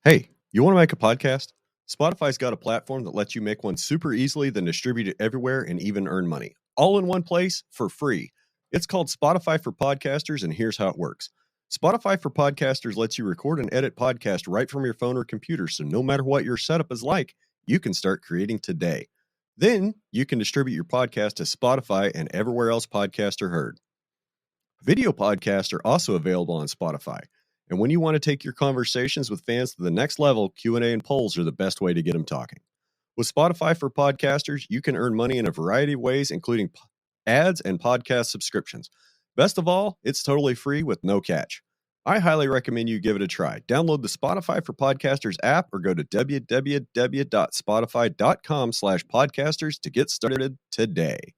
Hey, you want to make a podcast? Spotify's got a platform that lets you make one super easily, then distribute it everywhere and even earn money. All in one place for free. It's called Spotify for Podcasters, and here's how it works. Spotify for Podcasters lets you record and edit podcasts right from your phone or computer, so no matter what your setup is like, you can start creating today. Then you can distribute your podcast to Spotify and everywhere else podcasts are heard. Video podcasts are also available on Spotify. And when you want to take your conversations with fans to the next level, Q&A and polls are the best way to get them talking. With Spotify for Podcasters, you can earn money in a variety of ways, including ads and podcast subscriptions. Best of all, it's totally free with no catch. I highly recommend you give it a try. Download the Spotify for Podcasters app or go to www.spotify.com/podcasters to get started today.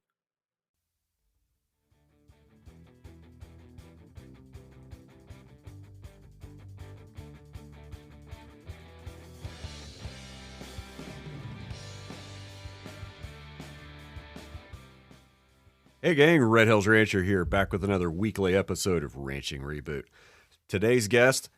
Hey gang, Red Hills Rancher here, back with another weekly episode of Ranching Reboot. Today's guest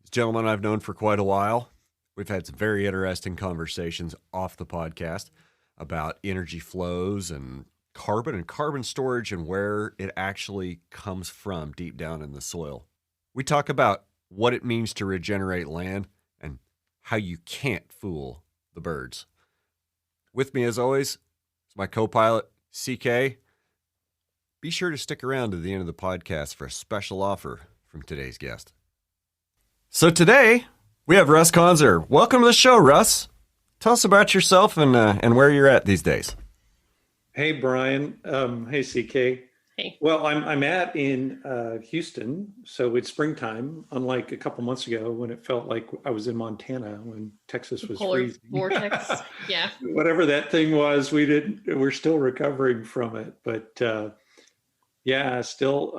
is a gentleman I've known for quite a while. We've had some very interesting conversations off the podcast about energy flows and carbon storage and where it actually comes from deep down in the soil. We talk about what it means to regenerate land and how you can't fool the birds. With me as always is my co-pilot, CK. Be sure to stick around to the end of the podcast for a special offer from today's guest. So today, we have Russ Conzer. Welcome to the show, Russ. Tell us about yourself and where you're at these days. Hey, Brian. Hey, CK. Hey. Well, I'm in Houston, so it's springtime, unlike a couple months ago when it felt like I was in Montana when Texas was Polar freezing. vortex, yeah. Whatever that thing was, we're still recovering from it. But yeah, still,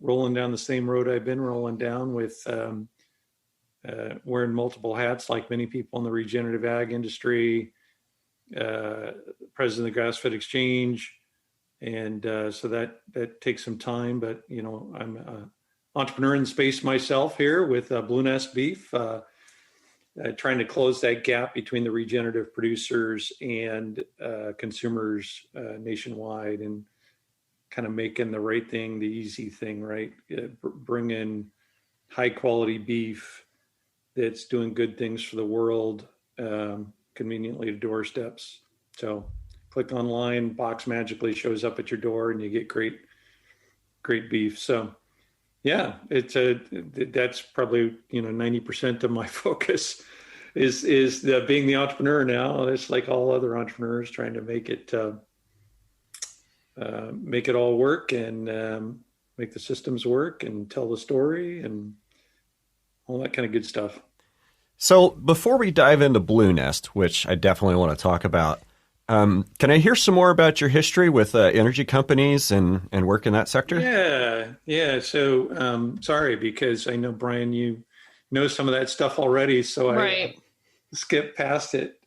rolling down the same road I've been rolling down with wearing multiple hats like many people in the regenerative ag industry, president of the Grassfed Exchange. And so that takes some time, but I'm an entrepreneur in the space myself here with Blue Nest Beef, trying to close that gap between the regenerative producers and consumers nationwide, and kind of making the right thing, the easy thing, right? Bring in high quality beef that's doing good things for the world, conveniently to doorsteps. So click online, box magically shows up at your door, and you get great beef. So yeah, that's probably 90% of my focus is being the entrepreneur now. It's like all other entrepreneurs, trying to make it all work and make the systems work and tell the story and all that kind of good stuff. So before we dive into Blue Nest, which I definitely want to talk about, can I hear some more about your history with energy companies and work in that sector? Yeah. So sorry, because I know, Brian, you know some of that stuff already, so Right. I skipped past it.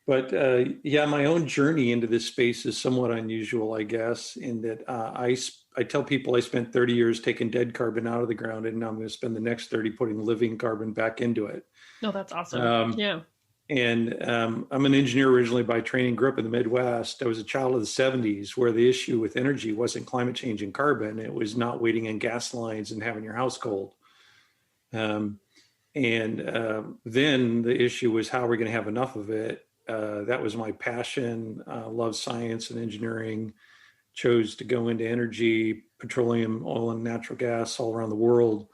But my own journey into this space is somewhat unusual, I guess, in that I tell people I spent 30 years taking dead carbon out of the ground, and now I'm going to spend the next 30 putting living carbon back into it. No, that's awesome. Yeah. And I'm an engineer originally by training, grew up in the Midwest. I was a child of the 70s, where the issue with energy wasn't climate change and carbon. It was not waiting in gas lines and having your house cold. Then the issue was, how are we going to have enough of it? That was my passion. Loved science and engineering. Chose to go into energy, petroleum, oil, and natural gas all around the world.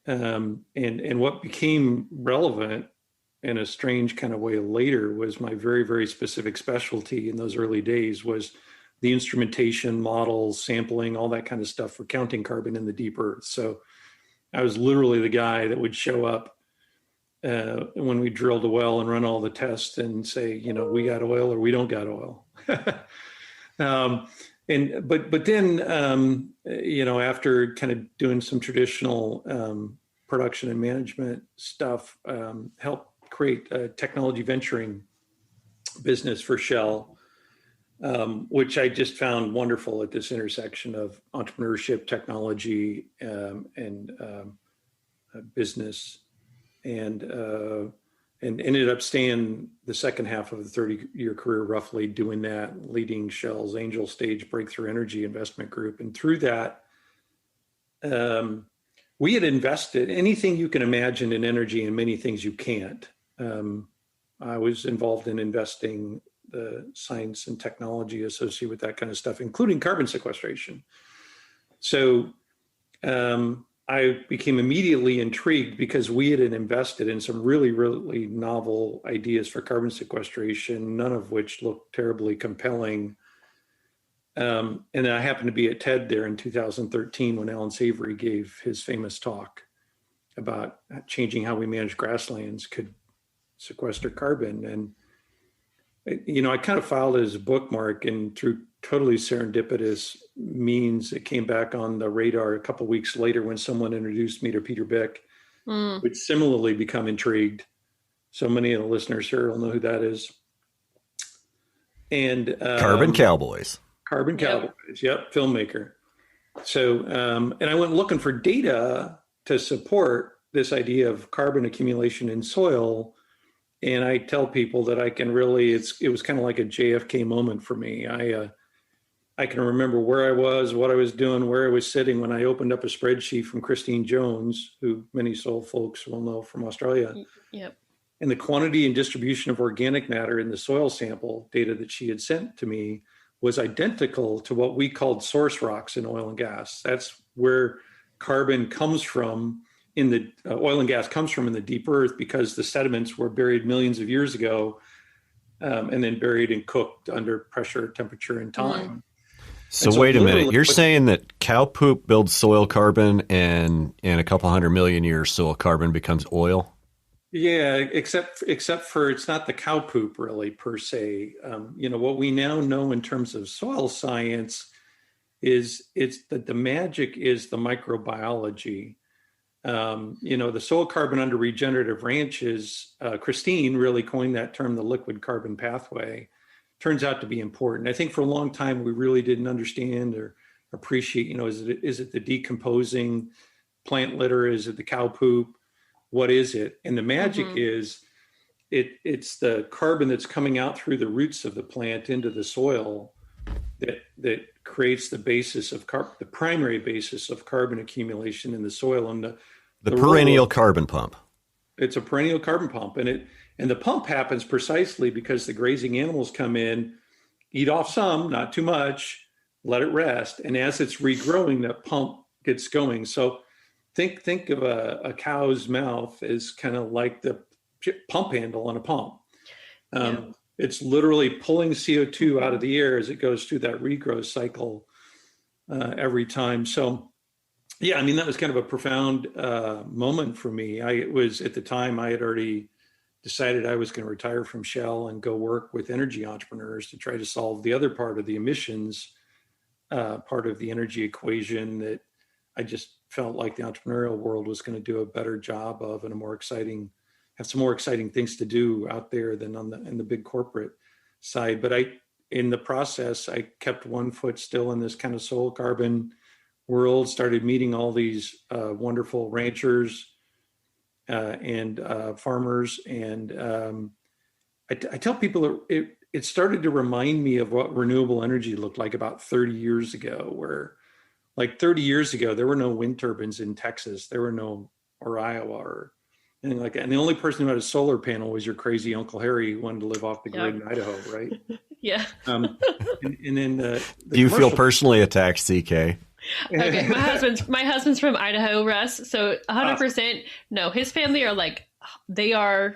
And what became relevant in a strange kind of way later was my very, very specific specialty in those early days was the instrumentation, models, sampling, all that kind of stuff for counting carbon in the deep earth. So I was literally the guy that would show up when we drilled a well and run all the tests and say, we got oil or we don't got oil. But then, after kind of doing some traditional production and management stuff, helped create a technology venturing business for Shell, which I just found wonderful at this intersection of entrepreneurship, technology, and business. and ended up staying the second half of the 30-year career roughly doing that, leading Shell's Angel Stage Breakthrough Energy Investment Group. And through that, we had invested anything you can imagine in energy and many things you can't. I was involved in investing the science and technology associated with that kind of stuff, including carbon sequestration. So I became immediately intrigued because we had invested in some really, really novel ideas for carbon sequestration, none of which looked terribly compelling. And I happened to be at TED there in 2013 when Alan Savory gave his famous talk about changing how we manage grasslands could sequester carbon. And, you know, I kind of filed it as a bookmark, and through totally serendipitous means, it came back on the radar a couple of weeks later when someone introduced me to Peter Bick, which similarly become intrigued. So many of the listeners here will know who that is. And Carbon Cowboys. Carbon Cowboys, yep, filmmaker. So, and I went looking for data to support this idea of carbon accumulation in soil. And I tell people that I can really, it was kind of like a JFK moment for me. I can remember where I was, what I was doing, where I was sitting when I opened up a spreadsheet from Christine Jones, who many soil folks will know from Australia. Yep. And the quantity and distribution of organic matter in the soil sample data that she had sent to me was identical to what we called source rocks in oil and gas. That's where carbon comes from in the oil and gas comes from in the deep earth, because the sediments were buried millions of years ago and then buried and cooked under pressure, temperature, and time. So wait a minute. You're saying that cow poop builds soil carbon, and in a couple 100 million years, soil carbon becomes oil? Yeah, except for it's not the cow poop really per se. You know, what we now know in terms of soil science is it's that the magic is the microbiology. You know, the soil carbon under regenerative ranches, Christine really coined that term, the liquid carbon pathway, turns out to be important. I think for a long time, we really didn't understand or appreciate, you know, is it the decomposing plant litter? Is it the cow poop? What is it? And the magic is it's the carbon that's coming out through the roots of the plant into the soil that creates the basis of the primary basis of carbon accumulation in the soil. And the perennial carbon pump. It's a perennial carbon pump, and the pump happens precisely because the grazing animals come in, eat off some, not too much, let it rest, and as it's regrowing, that pump gets going. So think of a cow's mouth as kind of like the pump handle on a pump. It's literally pulling CO2 out of the air as it goes through that regrowth cycle every time. So, yeah, I mean, that was kind of a profound moment for me. At the time, I had already decided I was going to retire from Shell and go work with energy entrepreneurs to try to solve the other part of the emissions part of the energy equation that I just felt like the entrepreneurial world was going to do a better job of, and have some more exciting things to do out there than in the big corporate side. But in the process, I kept one foot still in this kind of soil carbon world, started meeting all these wonderful ranchers and farmers. And I tell people it started to remind me of what renewable energy looked like about 30 years ago, where like 30 years ago, there were no wind turbines in Texas. There were no, or Iowa or anything like that. And the only person who had a solar panel was your crazy Uncle Harry who wanted to live off the grid in Idaho, right? Yeah. And then Do you feel personally attacked, CK? Okay, my husband's from Idaho, Russ. So 100%. No, his family are like, they are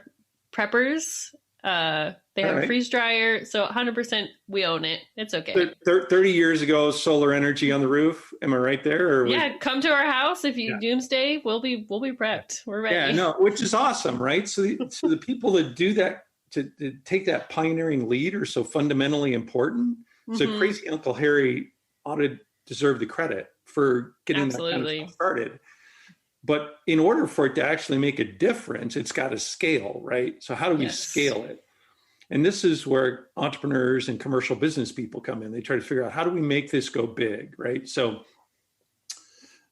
preppers. They have a freeze dryer. So 100% we own it. It's okay. 30 years ago, solar energy on the roof. Am I right there? Or yeah, come to our house. If you doomsday, we'll be prepped. We're ready. Yeah, no, which is awesome, right? So the people that do that, to take that pioneering lead are so fundamentally important. So crazy Uncle Harry ought to deserve the credit for getting that kind of stuff started. But in order for it to actually make a difference, it's got to scale, right? So how do we scale it? And this is where entrepreneurs and commercial business people come in. They try to figure out, how do we make this go big, right? So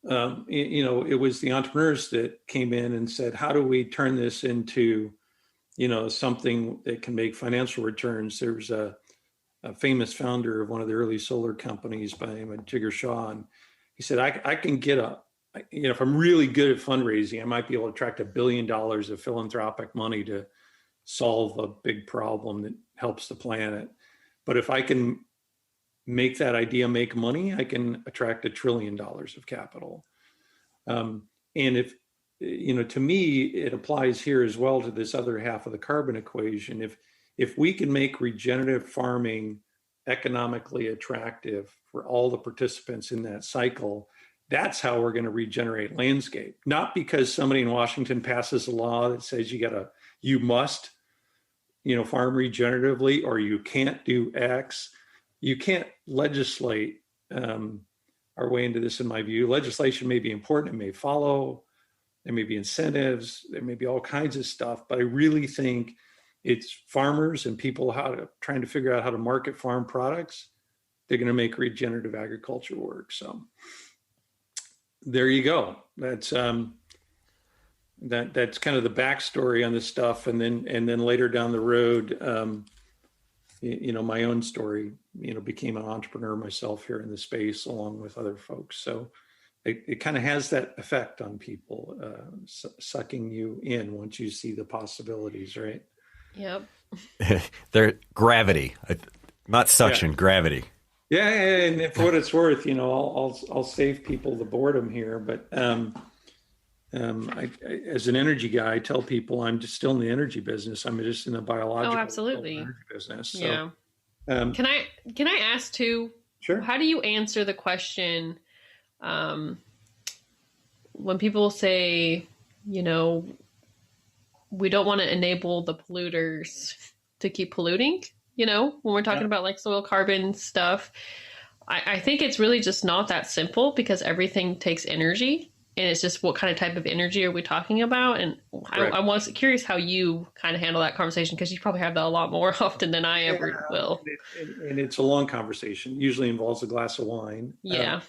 it was the entrepreneurs that came in and said, how do we turn this into, something that can make financial returns? There's a famous founder of one of the early solar companies by the name of Jigger Shaw. And he said, I can get if I'm really good at fundraising, I might be able to attract $1 billion of philanthropic money to solve a big problem that helps the planet. But if I can make that idea make money, I can attract $1 trillion of capital. And to me, it applies here as well to this other half of the carbon equation. If we can make regenerative farming economically attractive for all the participants in that cycle, that's how we're going to regenerate landscape. Not because somebody in Washington passes a law that says you must, farm regeneratively, or you can't do X. You can't legislate our way into this, in my view. Legislation may be important, it may follow, there may be incentives, there may be all kinds of stuff, but I really think it's farmers and people trying to figure out how to market farm products. They're going to make regenerative agriculture work. So there you go. That's that's kind of the backstory on this stuff, and then later down the road, my own story, became an entrepreneur myself here in the space along with other folks. So it kind of has that effect on people, sucking you in once you see the possibilities, right? Yep. They're gravity, not suction, gravity. Yeah, and for what it's worth, I'll save people the boredom here, but I, as an energy guy, I tell people I'm just still in the energy business. I'm just in the biological absolutely. energy business. So, yeah. Can I ask too? Sure. How do you answer the question when people say, we don't want to enable the polluters to keep polluting? When we're talking about like soil carbon stuff, I think it's really just not that simple, because everything takes energy. And it's just what kind of type of energy are we talking about? And I was curious how you kind of handle that conversation, because you probably have that a lot more often than I ever will. And it's a long conversation. Usually involves a glass of wine. Yeah.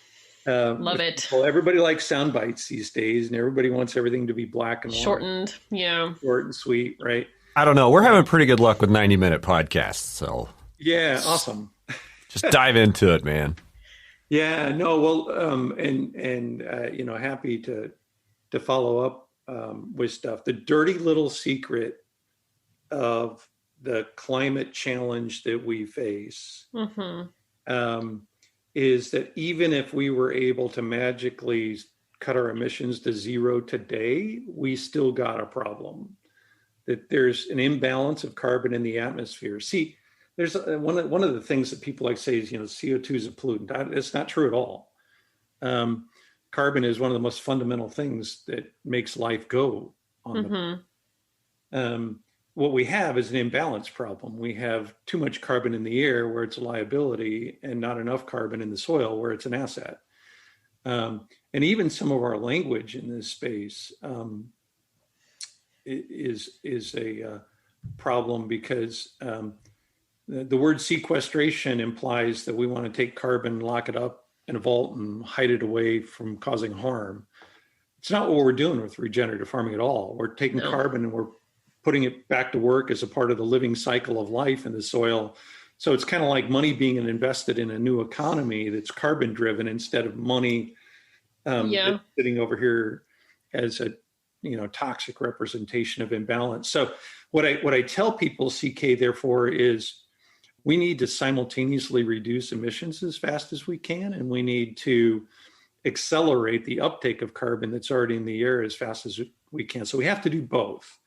Love it. Well, everybody likes sound bites these days, and everybody wants everything to be black and white. Shortened. Yeah. Short and sweet, right? I don't know. We're having pretty good luck with 90-minute podcasts. So yeah, awesome. Just dive into it, man. Yeah, no, well, happy to follow up with stuff. The dirty little secret of the climate challenge that we face is that even if we were able to magically cut our emissions to zero today, we still got a problem. That there's an imbalance of carbon in the atmosphere. See, there's one of the things that people like to say is, CO2 is a pollutant. It's not true at all. Carbon is one of the most fundamental things that makes life go on the what we have is an imbalance problem. We have too much carbon in the air where it's a liability, and not enough carbon in the soil where it's an asset. And even some of our language in this space is a problem, because the word sequestration implies that we want to take carbon, lock it up in a vault, and hide it away from causing harm. It's not what we're doing with regenerative farming at all. We're taking carbon and we're putting it back to work as a part of the living cycle of life in the soil. So it's kind of like money being invested in a new economy that's carbon driven, instead of money sitting over here as a toxic representation of imbalance. So what I tell people, CK, therefore, is we need to simultaneously reduce emissions as fast as we can, and we need to accelerate the uptake of carbon that's already in the air as fast as we can. So we have to do both.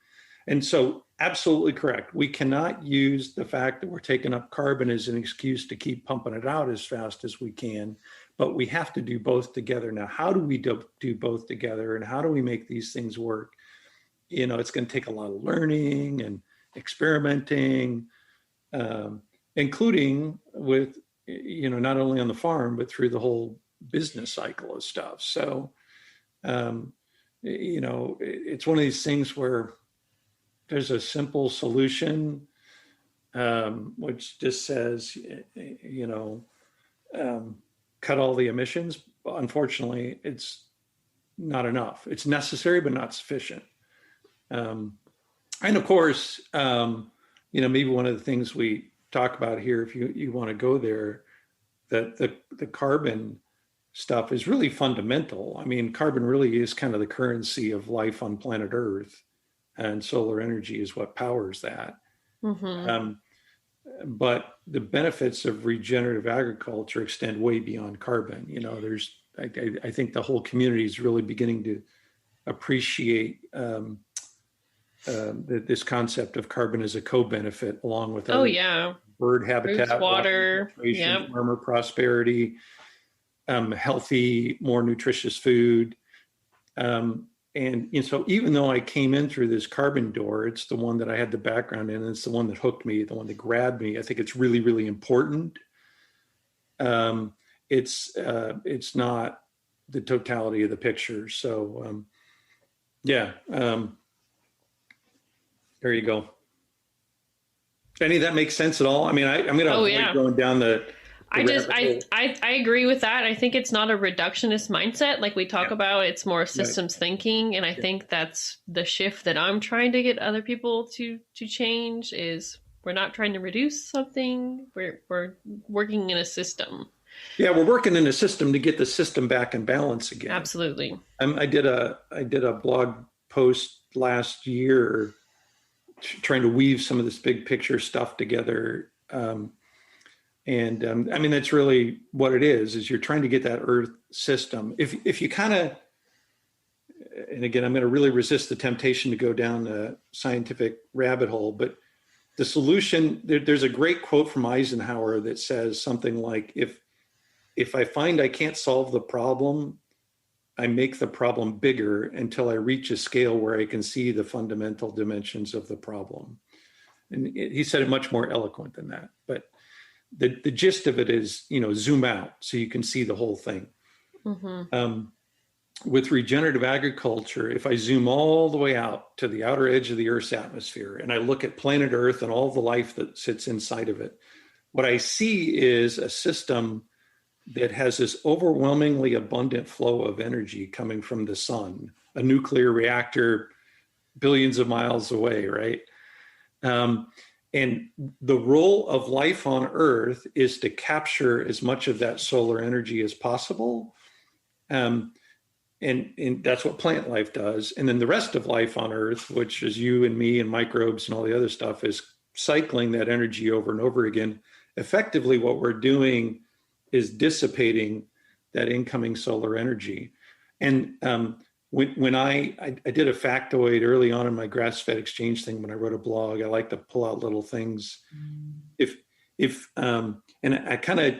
And so absolutely correct. We cannot use the fact that we're taking up carbon as an excuse to keep pumping it out as fast as we can, but we have to do both together. Now, how do we do both together, and how do we make these things work? It's going to take a lot of learning and experimenting, including with, not only on the farm, but through the whole business cycle of stuff. So, it's one of these things where there's a simple solution, which just says, cut all the emissions. Unfortunately, it's not enough. It's necessary, but not sufficient. And of course, maybe one of the things we talk about here, if you want to go there, that the carbon stuff is really fundamental. I mean, carbon really is kind of the currency of life on planet Earth, and solar energy is what powers that. Mm-hmm. But the benefits of regenerative agriculture extend way beyond carbon. I think the whole community is really beginning to appreciate this concept of carbon as a co-benefit, along with bird habitat, Fruits, water, farmer prosperity, healthy, more nutritious food. And so even though I came in through this carbon door, it's the one that I had the background in, and it's the one that hooked me, the one that grabbed me. I think it's really, really important. It's not the totality of the picture. So, there you go. Any of that makes sense at all? I mean, I'm going to avoid going down the I agree with that. I think it's not a reductionist mindset like we talk about. It's more systems thinking. And I think that's the shift that I'm trying to get other people to change is we're not trying to reduce something. We're working in a system. Yeah, we're working in a system to get the system back in balance again. Absolutely. I did a blog post last year trying to weave some of this big picture stuff together. I mean, that's really what it is you're trying to get that Earth system. If you kind of, and again, I'm going to really resist the temptation to go down the scientific rabbit hole, but the solution, there's a great quote from Eisenhower that says something like, if I find I can't solve the problem, I make the problem bigger until I reach a scale where I can see the fundamental dimensions of the problem. And he said it much more eloquent than that, but the gist of it is, zoom out so you can see the whole thing. Mm-hmm. With regenerative agriculture, if I zoom all the way out to the outer edge of the Earth's atmosphere and I look at planet Earth and all the life that sits inside of it, what I see is a system that has this overwhelmingly abundant flow of energy coming from the sun, a nuclear reactor billions of miles away, right? And the role of life on Earth is to capture as much of that solar energy as possible. And that's what plant life does. And then the rest of life on Earth, which is you and me and microbes and all the other stuff, is cycling that energy over and over again. Effectively, what we're doing is dissipating that incoming solar energy. And when I did a factoid early on in my Grassfed exchange thing, when I wrote a blog, I like to pull out little things. And I kind of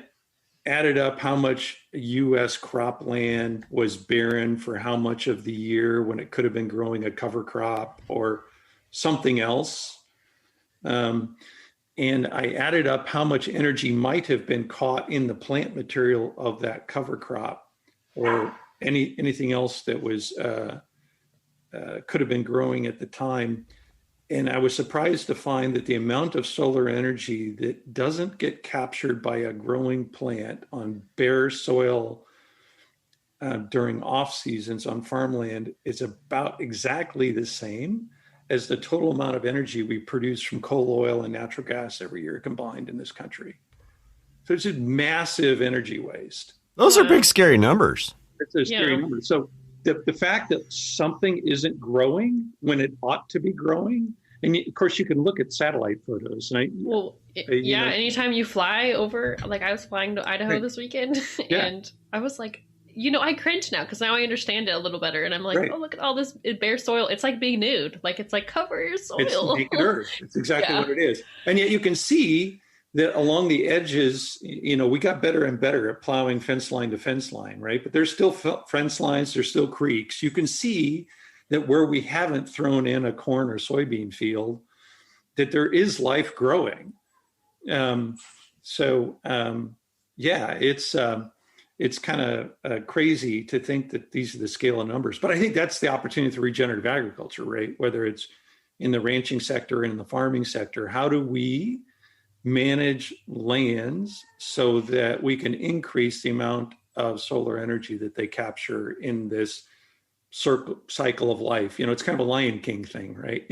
added up how much U.S. cropland was barren for how much of the year when it could have been growing a cover crop or something else. And I added up how much energy might have been caught in the plant material of that cover crop or anything else that was could have been growing at the time. And I was surprised to find that the amount of solar energy that doesn't get captured by a growing plant on bare soil during off seasons on farmland is about exactly the same as the total amount of energy we produce from coal, oil, and natural gas every year combined in this country. So it's just massive energy waste. Those are big, scary numbers. It's a scary number. So the fact that something isn't growing when it ought to be growing, and of course you can look at satellite photos. Anytime you fly over, like I was flying to Idaho this weekend, and I was like, I cringe now because now I understand it a little better. And I'm like, oh, look at all this bare soil. It's like being nude. Like it's like cover soil. It's naked earth. It's exactly what it is. And yet you can see that along the edges, we got better and better at plowing fence line to fence line, right? But there's still fence lines. There's still creeks. You can see that where we haven't thrown in a corn or soybean field, that there is life growing. It's kind of crazy to think that these are the scale of numbers, but I think that's the opportunity for regenerative agriculture, right? Whether it's in the ranching sector and in the farming sector, how do we manage lands so that we can increase the amount of solar energy that they capture in this cycle of life. It's kind of a Lion King thing, right?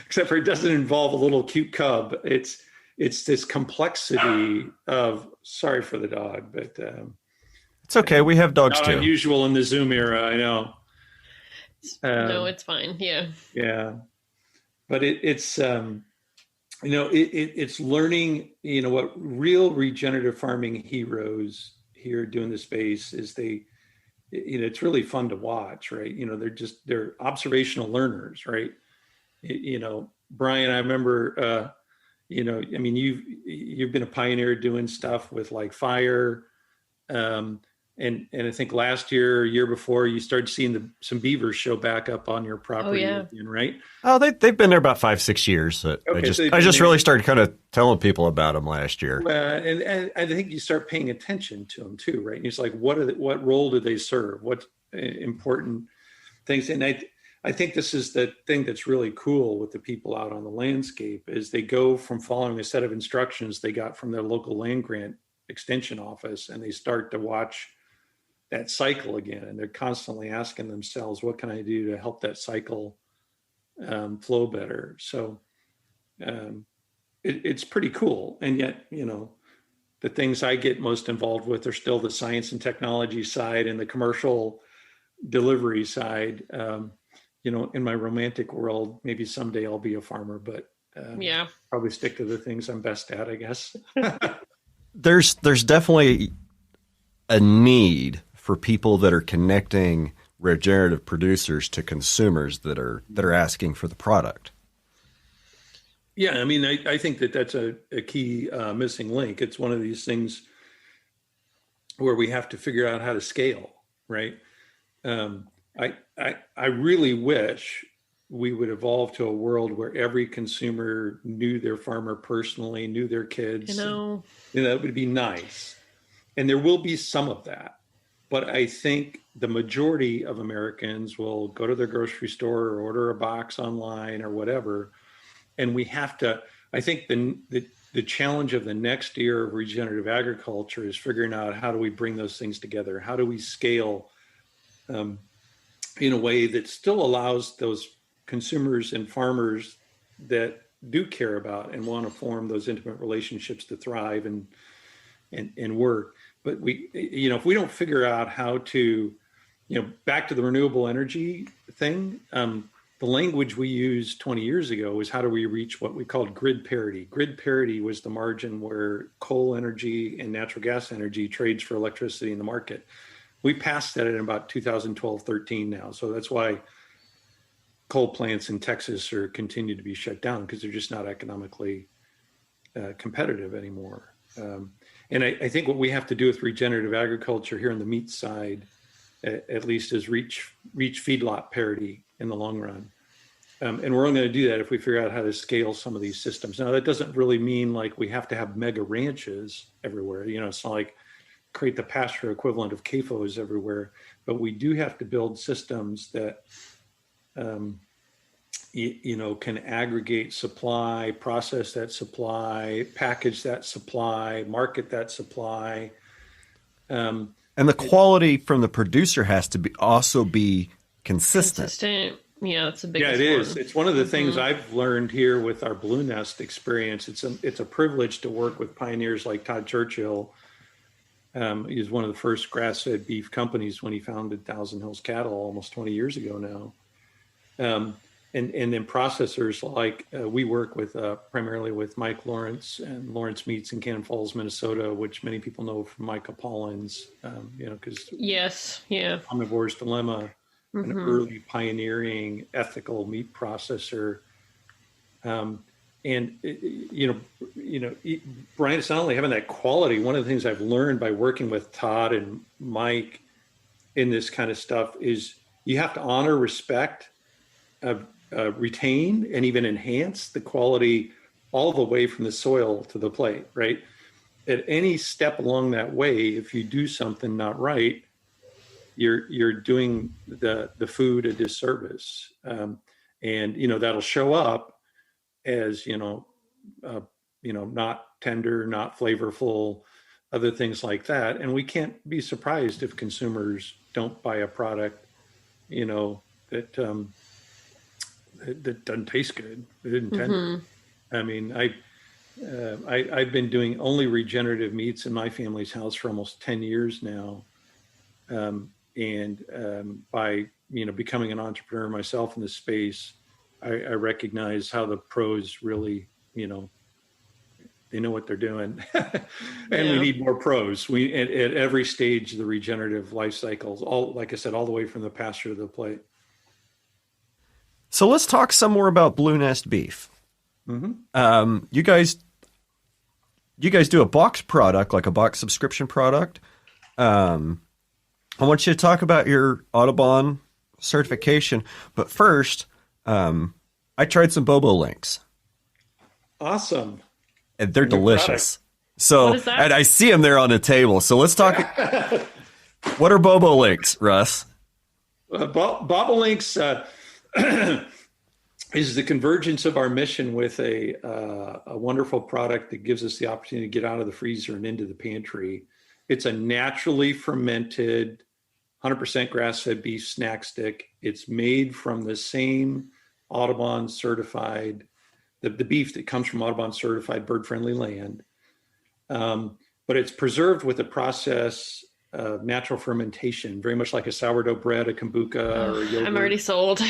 Except for it doesn't involve a little cute cub. It's this complexity of, sorry for the dog, but it's okay. We have dogs not too. unusual in the Zoom era, I know. No, it's fine. Yeah. Yeah. But it's learning, what real regenerative farming heroes here do in the space is it's really fun to watch, right? They're observational learners, right? Brian, I remember, you've been a pioneer doing stuff with like fire. And I think last year before, you started seeing some beavers show back up on your property again, right? Oh, they've been there about 5-6 years. Okay, I just really started kind of telling people about them last year. And I think you start paying attention to them too, right? And it's like, what role do they serve? What important things? And I think this is the thing that's really cool with the people out on the landscape is they go from following a set of instructions they got from their local land grant extension office, and they start to watch that cycle again, and they're constantly asking themselves, what can I do to help that cycle flow better? So it's pretty cool. And yet, the things I get most involved with are still the science and technology side and the commercial delivery side. In my romantic world, maybe someday I'll be a farmer, but probably stick to the things I'm best at, I guess. There's definitely a need for people that are connecting regenerative producers to consumers that are asking for the product. Yeah, I think that's a key missing link. It's one of these things where we have to figure out how to scale, right? I really wish we would evolve to a world where every consumer knew their farmer personally, knew their kids. That would be nice. And there will be some of that. But I think the majority of Americans will go to their grocery store or order a box online or whatever. And we have to, I think the challenge of the next year of regenerative agriculture is figuring out how do we bring those things together? How do we scale in a way that still allows those consumers and farmers that do care about and want to form those intimate relationships to thrive and work. But if we don't figure out how to, back to the renewable energy thing, the language we used 20 years ago was how do we reach what we called grid parity. Grid parity was the margin where coal energy and natural gas energy trades for electricity in the market. We passed that in about 2012, 13 now. So that's why coal plants in Texas continue to be shut down because they're just not economically competitive anymore. And I think what we have to do with regenerative agriculture here on the meat side, at least, is reach feedlot parity in the long run. And we're only going to do that if we figure out how to scale some of these systems. Now, that doesn't really mean like we have to have mega ranches everywhere. It's not like create the pasture equivalent of CAFOs everywhere, but we do have to build systems that can aggregate supply, process that supply, package that supply, market that supply. And the quality from the producer has to also be consistent. Yeah, it's a big. Yeah, it is. It's one of the things I've learned here with our Blue Nest experience. It's a privilege to work with pioneers like Todd Churchill. He's one of the first grass-fed beef companies when he founded Thousand Hills Cattle almost 20 years ago now. And then processors like we work with primarily with Mike Lawrence and Lawrence Meats in Cannon Falls, Minnesota, which many people know from Micah Paulins, because Omnivore's Dilemma, an early pioneering ethical meat processor. Brian, it's not only having that quality. One of the things I've learned by working with Todd and Mike in this kind of stuff is you have to honor, respect, retain, and even enhance the quality all the way from the soil to the plate, right? At any step along that way, if you do something not right, you're doing the food a disservice. And that'll show up as, not tender, not flavorful, other things like that. And we can't be surprised if consumers don't buy a product that that doesn't taste good. It isn't tender. I mean, I've been doing only regenerative meats in my family's house for almost 10 years now. By, becoming an entrepreneur myself in this space, I recognize how the pros really, they know what they're doing. And we need more pros. At every stage of the regenerative life cycles, like I said, all the way from the pasture to the plate. So let's talk some more about Blue Nest beef. Mm-hmm. You guys do a box product, like a box subscription product. I want you to talk about your Audubon certification, but first, I tried some Bobo links. Awesome. And they're delicious. So, and I see them there on the table. So let's talk. What are Bobo links, Russ? Bobo links is the convergence of our mission with a wonderful product that gives us the opportunity to get out of the freezer and into the pantry. It's a naturally fermented, 100% grass-fed beef snack stick. It's made from the same Audubon certified, the beef that comes from Audubon certified bird-friendly land. But it's preserved with a process of natural fermentation, very much like a sourdough bread, a kombucha, or a yogurt. I'm already sold.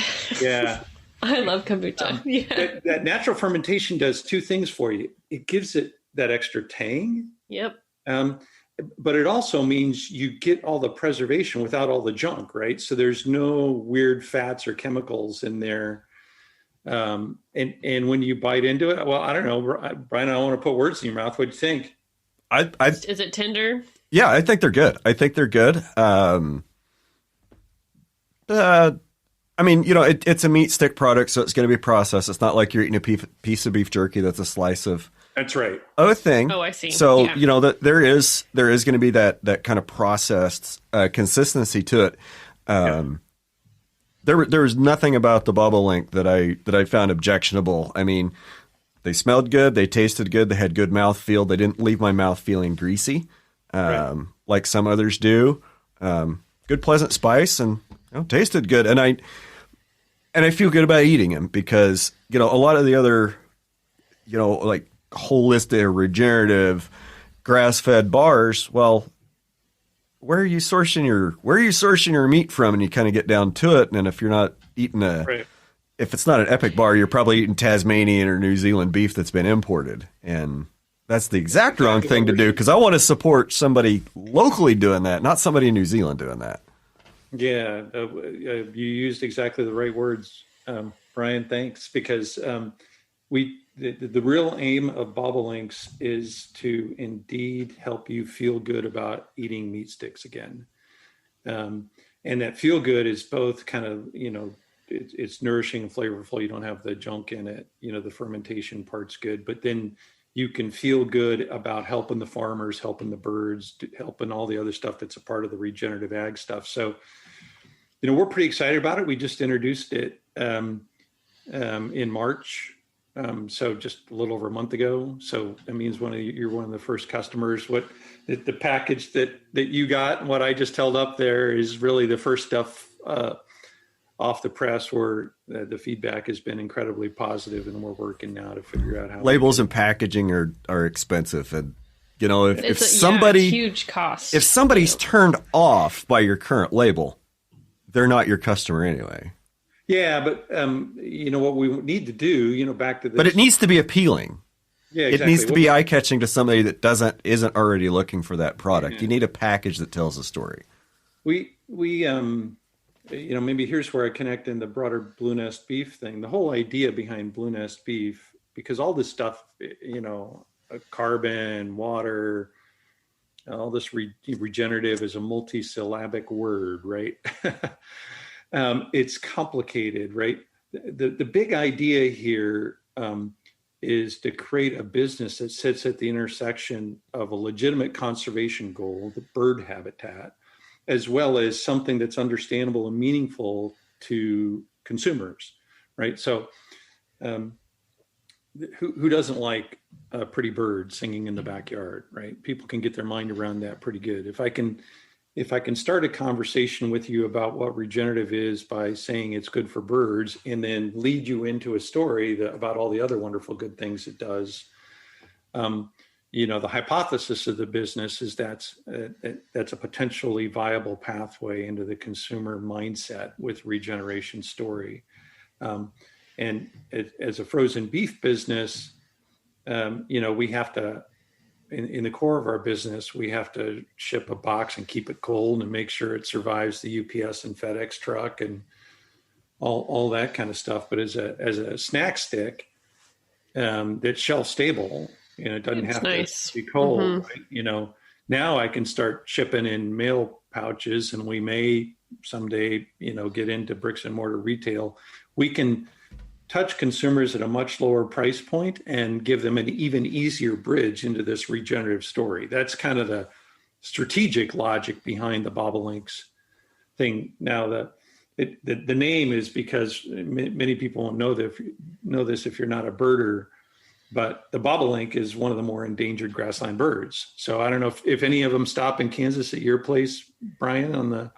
Yeah. I love kombucha. That natural fermentation does two things for you. It gives it that extra tang. Yep. But it also means you get all the preservation without all the junk, right? So there's no weird fats or chemicals in there. And when you bite into it, well, I don't know, Brian, I don't want to put words in your mouth. What do you think? Is it tender? Yeah, I think they're good. I mean, it's a meat stick product, so it's going to be processed. It's not like you're eating a piece of beef jerky that's a slice of. That's right. A thing. Oh, I see. So, that there is going to be that kind of processed consistency to it. There was nothing about the Bobolink that I found objectionable. I mean, they smelled good, they tasted good, they had good mouthfeel. They didn't leave my mouth feeling greasy, like some others do. Good, pleasant spice, and tasted good. And I feel good about eating them because a lot of the other, like holistic or regenerative grass-fed bars, well, where are you sourcing your meat from? And you kind of get down to it. And if you're not eating if it's not an Epic bar, you're probably eating Tasmanian or New Zealand beef that's been imported. And that's the exact wrong thing to do, because I want to support somebody locally doing that, not somebody in New Zealand doing that. Yeah, you used exactly the right words, Brian. Thanks, because the real aim of Bobolinks is to indeed help you feel good about eating meat sticks again, and that feel good is both kind of it's nourishing and flavorful. You don't have the junk in it. The fermentation part's good, but then you can feel good about helping the farmers, helping the birds, helping all the other stuff that's a part of the regenerative ag stuff. So, we're pretty excited about it. We just introduced it in March. So just a little over a month ago. So that means you're one of the first customers. What the package that you got and what I just held up there is really the first stuff off the press, where the feedback has been incredibly positive, and we're working now to figure out how labels and packaging are expensive, and if it's somebody huge cost. If somebody's turned off by your current label, they're not your customer anyway. Yeah, but what we need to do, back to this. But it needs to be appealing. Yeah, exactly. It needs to be eye-catching to somebody that isn't already looking for that product. You need a package that tells a story. We maybe here's where I connect in the broader Blue Nest beef thing. The whole idea behind Blue Nest beef, because all this stuff, carbon, water, all this regenerative is a multisyllabic word, right? It's complicated, right? The big idea here is to create a business that sits at the intersection of a legitimate conservation goal, the bird habitat, as well as something that's understandable and meaningful to consumers, right? So who doesn't like a pretty bird singing in the backyard, right? People can get their mind around that pretty good. If I can if I can start a conversation with you about what regenerative is by saying it's good for birds, and then lead you into a story about all the other wonderful good things it does. The hypothesis of the business is that's a potentially viable pathway into the consumer mindset with regeneration story. And as a frozen beef business, we have to, in the core of our business, we have to ship a box and keep it cold and make sure it survives the UPS and FedEx truck and all that kind of stuff. But as a snack stick, that's shelf stable, it doesn't have to be cold. Right? Now I can start shipping in mail pouches, and we may someday, get into bricks and mortar retail. We can touch consumers at a much lower price point and give them an even easier bridge into this regenerative story. That's kind of the strategic logic behind the Bobolinks thing. Now, the name is because many people won't know this if you're not a birder, but the bobolink is one of the more endangered grassland birds. So I don't know if any of them stop in Kansas at your place, Brian, on the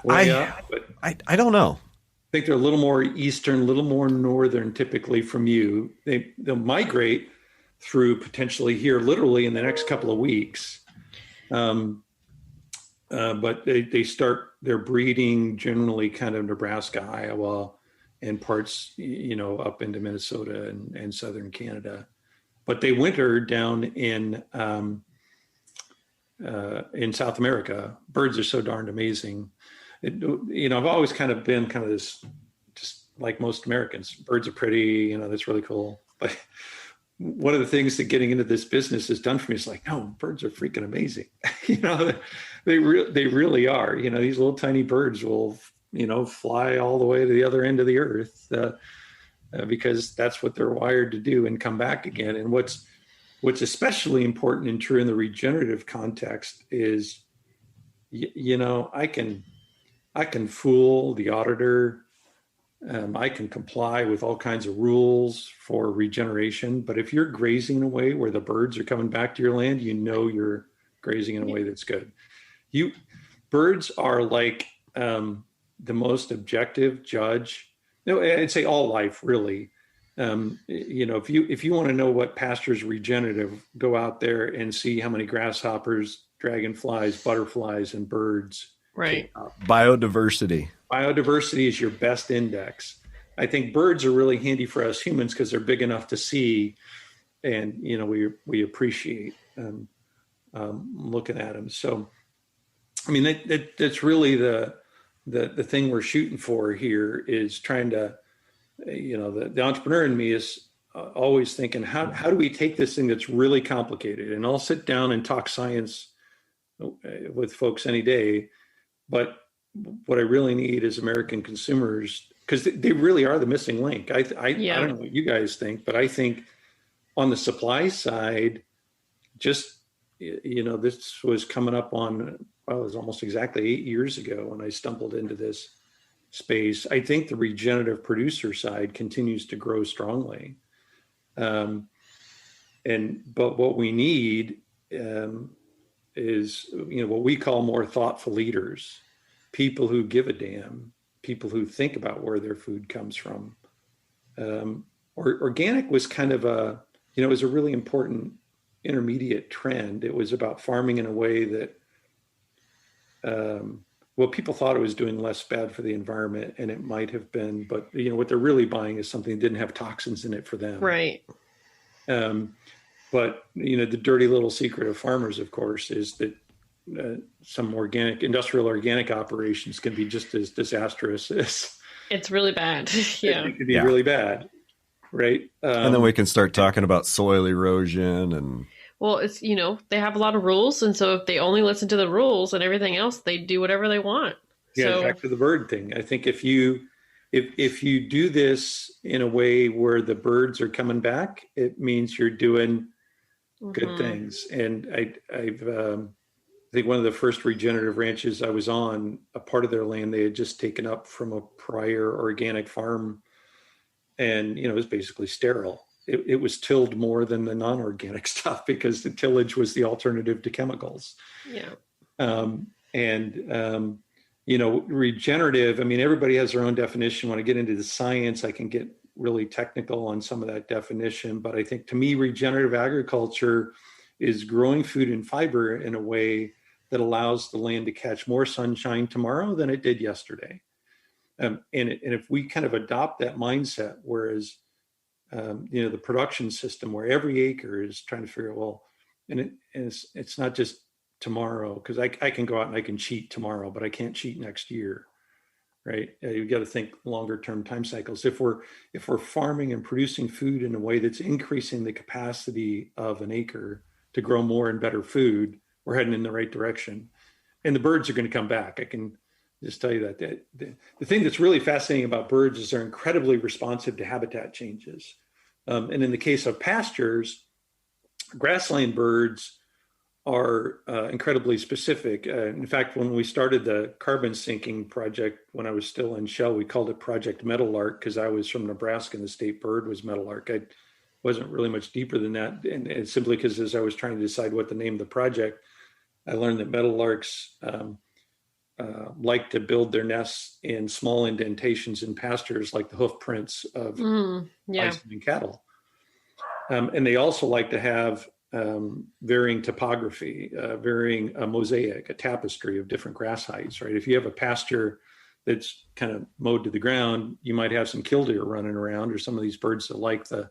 way up. But I don't know. I think they're a little more eastern, a little more northern typically from you. They'll migrate through potentially here literally in the next couple of weeks. But they start their breeding generally kind of Nebraska, Iowa, and parts, up into Minnesota and southern Canada. But they winter down in South America. Birds are so darned amazing. I've always kind of been kind of this, just like most Americans, birds are pretty, that's really cool. But one of the things that getting into this business has done for me is like, no, birds are freaking amazing. They really are. These little tiny birds will, fly all the way to the other end of the earth because that's what they're wired to do and come back again. And what's especially important and true in the regenerative context is, I can fool the auditor. I can comply with all kinds of rules for regeneration. But if you're grazing in a way where the birds are coming back to your land, you're grazing in a way that's good. Birds are like the most objective judge. I'd say all life really. If you want to know what pasture's regenerative, go out there and see how many grasshoppers, dragonflies, butterflies, and birds. Right. Biodiversity. Biodiversity is your best index. I think birds are really handy for us humans because they're big enough to see, and we appreciate looking at them. So, I mean, that's really the thing we're shooting for here is trying to, the entrepreneur in me is always thinking, how do we take this thing that's really complicated? And I'll sit down and talk science with folks any day. But what I really need is American consumers, because they really are the missing link. I don't know what you guys think, but I think on the supply side, just, this was coming up on, it was almost exactly 8 years ago when I stumbled into this space. I think the regenerative producer side continues to grow strongly. But what we need is, what we call more thoughtful leaders, people who give a damn, people who think about where their food comes from. Organic was kind of it was a really important intermediate trend. It was about farming in a way that, people thought it was doing less bad for the environment, and it might have been, but what they're really buying is something that didn't have toxins in it for them. Right. But the dirty little secret of farmers, of course, is that some industrial organic operations can be just as disastrous as. It's really bad. Yeah. It could be really bad. Right. And then we can start talking about soil erosion and. Well, it's, they have a lot of rules. And so if they only listen to the rules and everything else, they do whatever they want. Yeah. Back to the bird thing. I think if you do this in a way where the birds are coming back, it means you're doing good things. And I think one of the first regenerative ranches I was on, a part of their land they had just taken up from a prior organic farm, and it was basically sterile. It was tilled more than the non-organic stuff because the tillage was the alternative to chemicals. Yeah. And, regenerative, I mean, everybody has their own definition. When I get into the science, I can get really technical on some of that definition. But I think to me, regenerative agriculture is growing food and fiber in a way that allows the land to catch more sunshine tomorrow than it did yesterday. And if we kind of adopt that mindset, whereas, the production system where every acre is trying to figure out, well, it's not just tomorrow, because I can go out and I can cheat tomorrow, but I can't cheat next year, right? You've got to think longer term time cycles. If we're farming and producing food in a way that's increasing the capacity of an acre to grow more and better food, we're heading in the right direction. And the birds are going to come back. I can just tell you that. The thing that's really fascinating about birds is they're incredibly responsive to habitat changes. And in the case of pastures, grassland birds are incredibly specific. In fact, when we started the carbon sinking project, when I was still in Shell, we called it Project Meadowlark, because I was from Nebraska and the state bird was meadowlark. I wasn't really much deeper than that. And it's simply because as I was trying to decide what the name of the project, I learned that meadowlarks like to build their nests in small indentations in pastures, like the hoof prints of bison and cattle. And they also like to have varying topography, varying a mosaic, a tapestry of different grass heights, right? If you have a pasture that's kind of mowed to the ground, you might have some killdeer running around, or some of these birds that like the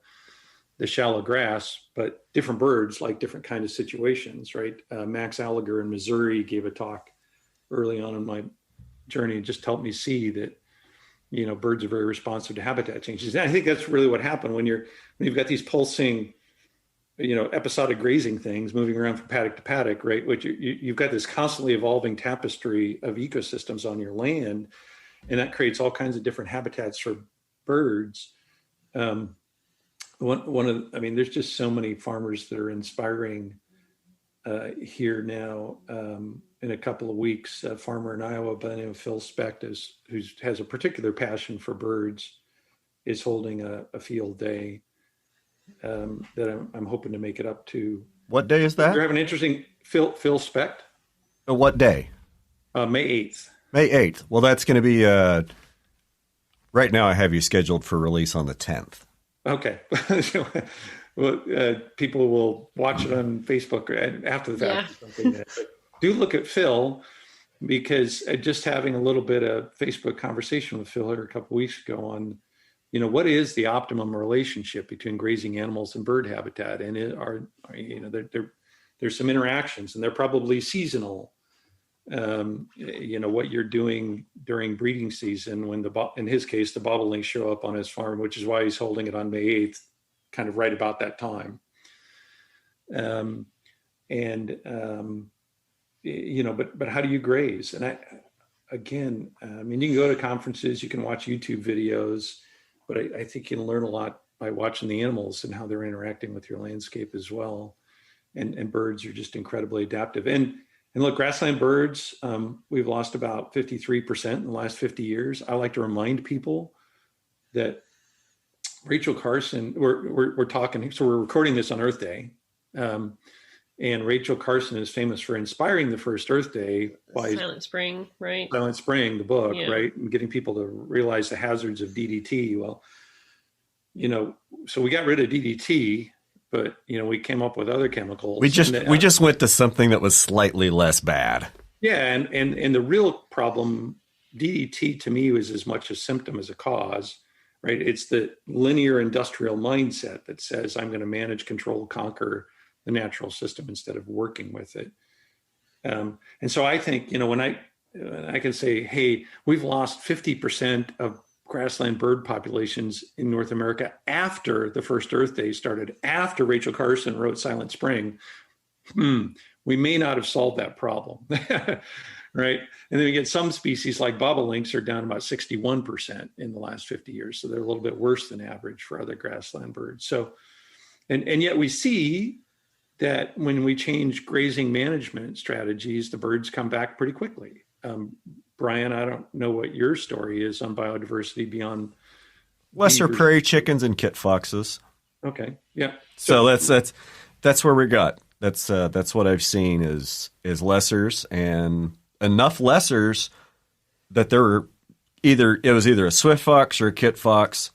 shallow grass, but different birds like different kind of situations, right? Max Alliger in Missouri gave a talk early on in my journey and just helped me see that, birds are very responsive to habitat changes. And I think that's really what happened when you've got these pulsing, episodic grazing things moving around from paddock to paddock, right? Which you've got this constantly evolving tapestry of ecosystems on your land, and that creates all kinds of different habitats for birds. There's just so many farmers that are inspiring here now. In a couple of weeks, a farmer in Iowa by the name of Phil Specht, who has a particular passion for birds, is holding a field day that I'm hoping to make it up to. What day is that? You're having an interesting Phil Specht. What day? May 8th. May 8th. Well, that's going to be right now. I have you scheduled for release on the 10th. Okay. Well, people will watch it on Facebook after the fact. Or something. But do look at Phil, because just having a little bit of Facebook conversation with Phil here a couple of weeks ago on, what is the optimum relationship between grazing animals and bird habitat? And there's some interactions, and they're probably seasonal. What you're doing during breeding season, when in his case, the bobolinks show up on his farm, which is why he's holding it on May 8th, kind of right about that time. But how do you graze? And you can go to conferences, you can watch YouTube videos, but I think you can learn a lot by watching the animals and how they're interacting with your landscape as well. And birds are just incredibly adaptive. And look, grassland birds, we've lost about 53% in the last 50 years. I like to remind people that Rachel Carson, we're talking, so we're recording this on Earth Day. And Rachel Carson is famous for inspiring the first Earth Day by Silent Spring, right? Silent Spring, the book, right? And getting people to realize the hazards of DDT. Well, so we got rid of DDT, but we came up with other chemicals. We just went to something that was slightly less bad. Yeah, and the real problem, DDT to me was as much a symptom as a cause, right? It's the linear industrial mindset that says I'm going to manage, control, conquer the natural system instead of working with it. And so I think, when I can say, hey, we've lost 50% of grassland bird populations in North America after the first Earth Day started, after Rachel Carson wrote Silent Spring, we may not have solved that problem, right? And then we get some species like bobolinks are down about 61% in the last 50 years. So they're a little bit worse than average for other grassland birds. So, and yet we see that when we change grazing management strategies, the birds come back pretty quickly. Brian, I don't know what your story is on biodiversity beyond lesser prairie chickens and kit foxes. Okay, yeah. So that's where we got. That's what I've seen is lessers, and enough lessers that there were it was either a swift fox or a kit fox.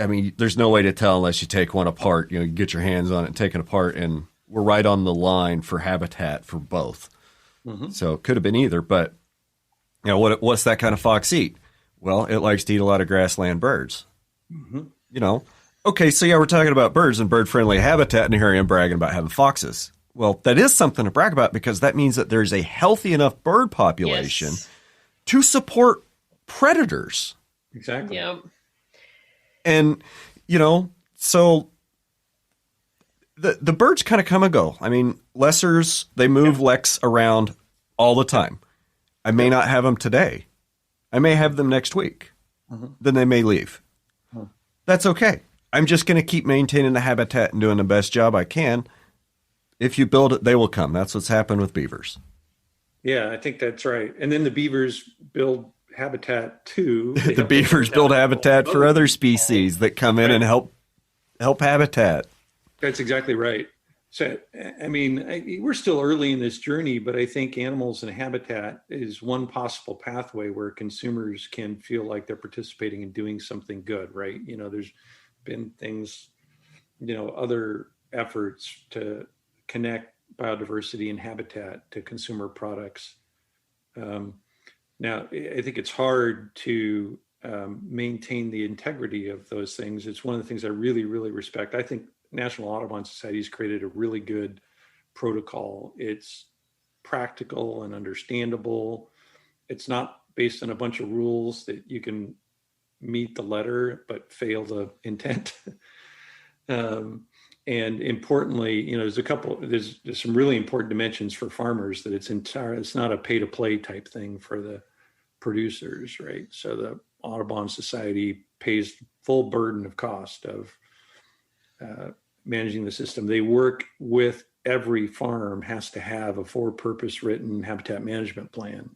I mean, there's no way to tell unless you take one apart. You get your hands on it and take it apart, and we're right on the line for habitat for both. Mm-hmm. So it could have been either, but what's that kind of fox eat? Well, it likes to eat a lot of grassland birds. Mm-hmm. Okay, so we're talking about birds and bird-friendly habitat, and here I am bragging about having foxes. Well, that is something to brag about because that means that there's a healthy enough bird population to support predators. Exactly. Yep. And, so the birds kind of come and go. I mean, lessers, they move leks around all the time. I may not have them today. I may have them next week. Mm-hmm. Then they may leave. Mm-hmm. That's okay. I'm just going to keep maintaining the habitat and doing the best job I can. If you build it, they will come. That's what's happened with beavers. Yeah, I think that's right. And then the beavers build habitat too. The beavers build habitat for other species that come in and help habitat. That's exactly right. So, I mean, we're still early in this journey, but I think animals and habitat is one possible pathway where consumers can feel like they're participating in doing something good, right? There's been things, other efforts to connect biodiversity and habitat to consumer products. Now, I think it's hard to maintain the integrity of those things. It's one of the things I really, really respect. I think National Audubon Society has created a really good protocol. It's practical and understandable. It's not based on a bunch of rules that you can meet the letter but fail the intent. And importantly, there's some really important dimensions for farmers that it's not a pay to play type thing for the producers, right? So the Audubon Society pays full burden of cost of managing the system. They work with every farm has to have a for purpose written habitat management plan.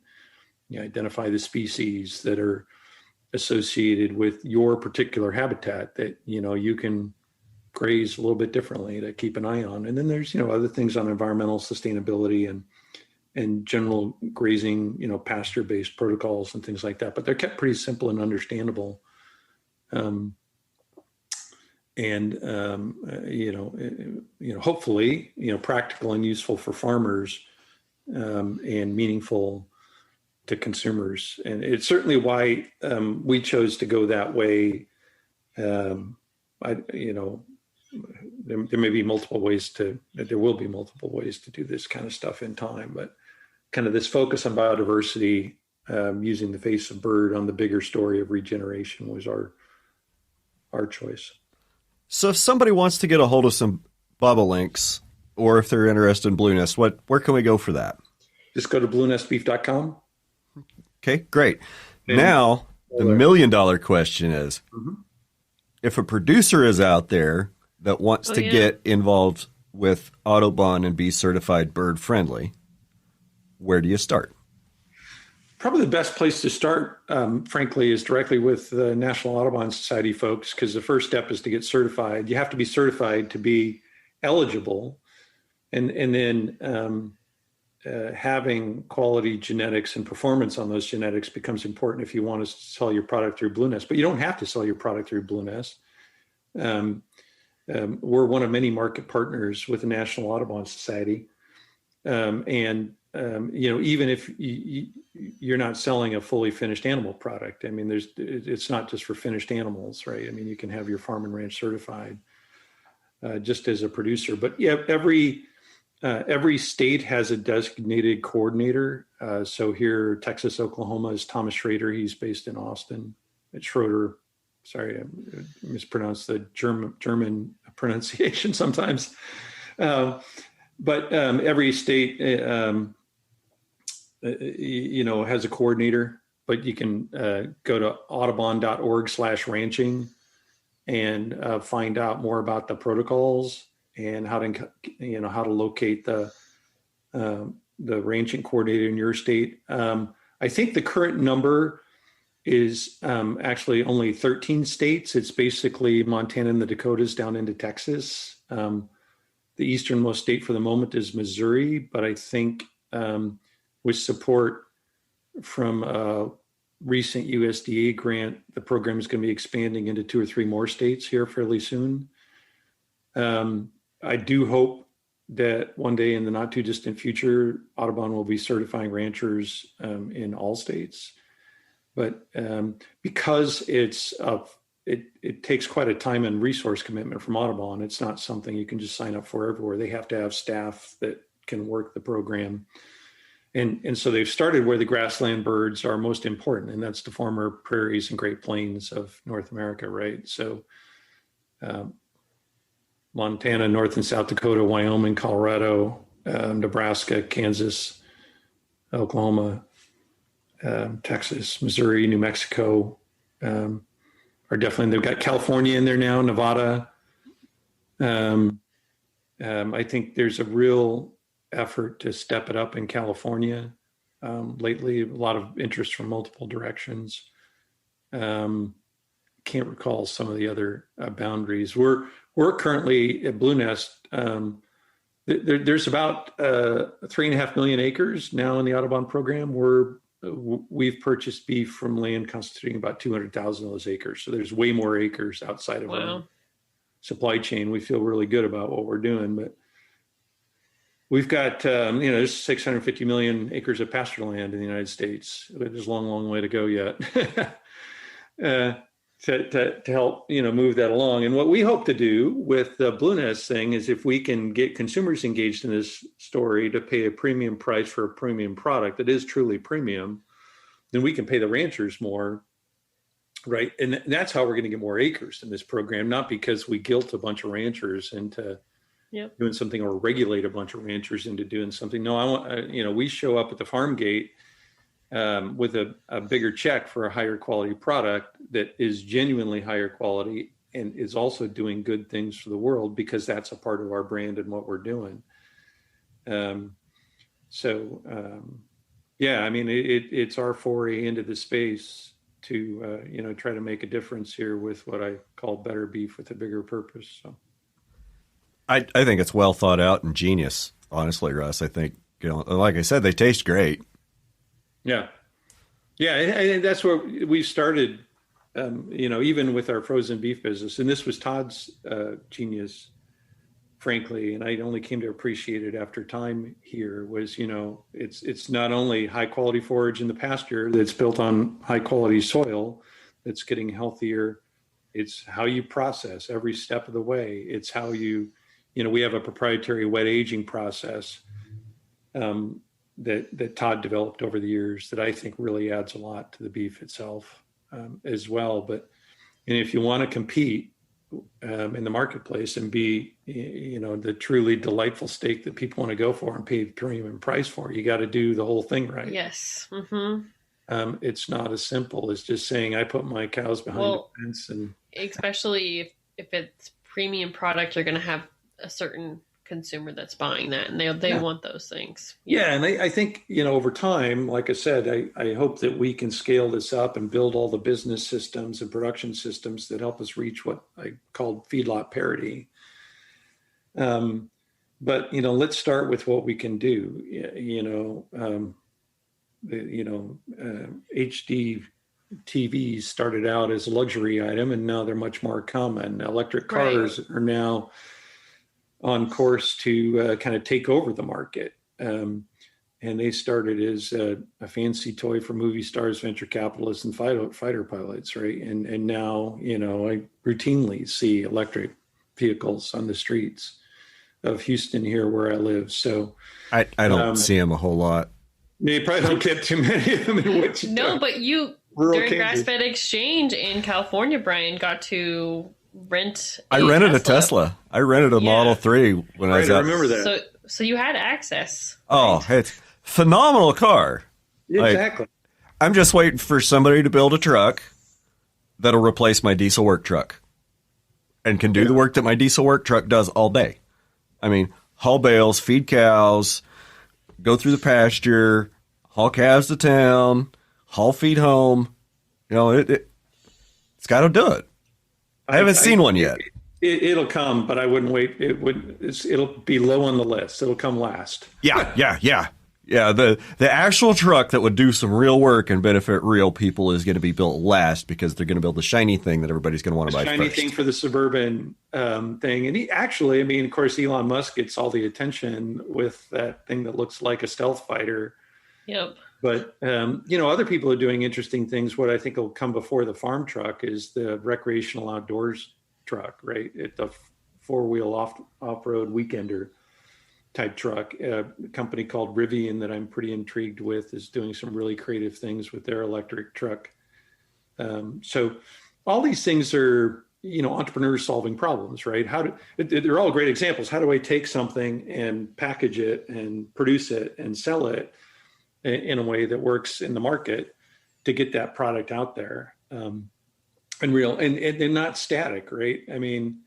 Identify the species that are associated with your particular habitat that, you can graze a little bit differently to keep an eye on. And then there's, other things on environmental sustainability and general grazing, pasture-based protocols and things like that, but they're kept pretty simple and understandable. Hopefully, practical and useful for farmers, and meaningful to consumers. And it's certainly why we chose to go that way. There may be multiple ways there will be multiple ways to do this kind of stuff in time, but kind of this focus on biodiversity, using the face of bird on the bigger story of regeneration was our choice. So if somebody wants to get a hold of some bobolinks, or if they're interested in Blue Nest, where can we go for that? Just go to bluenestbeef.com. Okay, great. And now, the $1 million question is, if a producer is out there that wants to get involved with Audubon and be certified bird friendly, where do you start? Probably the best place to start, frankly, is directly with the National Audubon Society folks, because the first step is to get certified. You have to be certified to be eligible. And then having quality genetics and performance on those genetics becomes important if you want to sell your product through Blue Nest. But you don't have to sell your product through Blue Nest. We're one of many market partners with the National Audubon Society. Even if you're not selling a fully finished animal product, I mean, it's not just for finished animals, right? I mean, you can have your farm and ranch certified just as a producer. But yeah, every state has a designated coordinator. So here, Texas, Oklahoma is Thomas Schrader. He's based in Austin. It's Schroeder. Sorry, I mispronounced the German pronunciation sometimes. But every state, has a coordinator. But you can go to audubon.org/ranching and find out more about the protocols and how to locate the ranching coordinator in your state. I think the current number is actually only 13 states. It's basically Montana and the Dakotas down into Texas. The easternmost state for the moment is Missouri, but I think with support from a recent USDA grant, the program is going to be expanding into 2 or 3 more states here fairly soon. I do hope that one day in the not too distant future, Audubon will be certifying ranchers in all states. But because it takes quite a time and resource commitment from Audubon, it's not something you can just sign up for everywhere. They have to have staff that can work the program. And so they've started where the grassland birds are most important, and that's the former prairies and Great Plains of North America, right? So Montana, North and South Dakota, Wyoming, Colorado, Nebraska, Kansas, Oklahoma, Texas, Missouri, New Mexico are definitely, they've got California in there now, Nevada. I think there's a real effort to step it up in California lately, a lot of interest from multiple directions. Can't recall some of the other boundaries. We're currently at Blue Nest. There's about 3.5 million acres now in the Audubon program. We've purchased beef from land constituting about 200,000 of those acres. So there's way more acres outside of our supply chain. We feel really good about what we're doing, but we've got, there's 650 million acres of pasture land in the United States. There's a long, long way to go yet to help, move that along. And what we hope to do with the Blue Nest thing is if we can get consumers engaged in this story to pay a premium price for a premium product that is truly premium, then we can pay the ranchers more, right? And that's how we're going to get more acres in this program, not because we guilt a bunch of ranchers into doing something or regulate a bunch of ranchers into doing something. No, I want, we show up at the farm gate with a bigger check for a higher quality product that is genuinely higher quality and is also doing good things for the world, because that's a part of our brand and what we're doing. It's our foray into the space to, try to make a difference here with what I call better beef with a bigger purpose. So. I think it's well thought out and genius, honestly, Russ. I think, like I said, they taste great. Yeah. Yeah. And that's where we started, even with our frozen beef business. And this was Todd's genius, frankly. And I only came to appreciate it after time here was, it's not only high quality forage in the pasture that's built on high quality soil that's getting healthier. It's how you process every step of the way. It's how we have a proprietary wet aging process that Todd developed over the years that I think really adds a lot to the beef itself as well. And if you want to compete in the marketplace and be, the truly delightful steak that people want to go for and pay the premium price for, you got to do the whole thing right. Yes. Mm-hmm. It's not as simple as just saying I put my cows behind the fence, and especially if it's premium product, you're going to have a certain consumer that's buying that, and they want those things. Yeah. And I think, over time, like I said, I hope that we can scale this up and build all the business systems and production systems that help us reach what I called feedlot parity. But, let's start with what we can do. HD TVs started out as a luxury item, and now they're much more common. Electric cars are now on course to kind of take over the market. And they started as a fancy toy for movie stars, venture capitalists, and fighter pilots, right? And now, I routinely see electric vehicles on the streets of Houston here where I live. So I don't see them a whole lot. You probably don't get too many of them in Wichita. No, but you, during Grassfed Exchange in California, Brian, got to rent I rented a Tesla. I rented a Model 3 when I was out. I remember that. So you had access. Oh, right? It's phenomenal car. Exactly. I'm just waiting for somebody to build a truck that'll replace my diesel work truck and can do the work that my diesel work truck does all day. I mean, haul bales, feed cows, go through the pasture, haul calves to town, haul feed home. It's got to do it. I haven't seen one yet. It'll come, but I wouldn't wait. It'll be low on the list. It'll come last. Yeah. Yeah, the actual truck that would do some real work and benefit real people is going to be built last because they're going to build the shiny thing that everybody's going to want to buy shiny first. thing for the suburban thing. And I mean, of course, Elon Musk gets all the attention with that thing that looks like a stealth fighter. Yep. But, other people are doing interesting things. What I think will come before the farm truck is the recreational outdoors truck, right? It's a four-wheel off-road weekender type truck. A company called Rivian that I'm pretty intrigued with is doing some really creative things with their electric truck. So all these things are, entrepreneurs solving problems, right? They're all great examples. How do I take something and package it and produce it and sell it in a way that works in the market to get that product out there? And not static, right? I mean,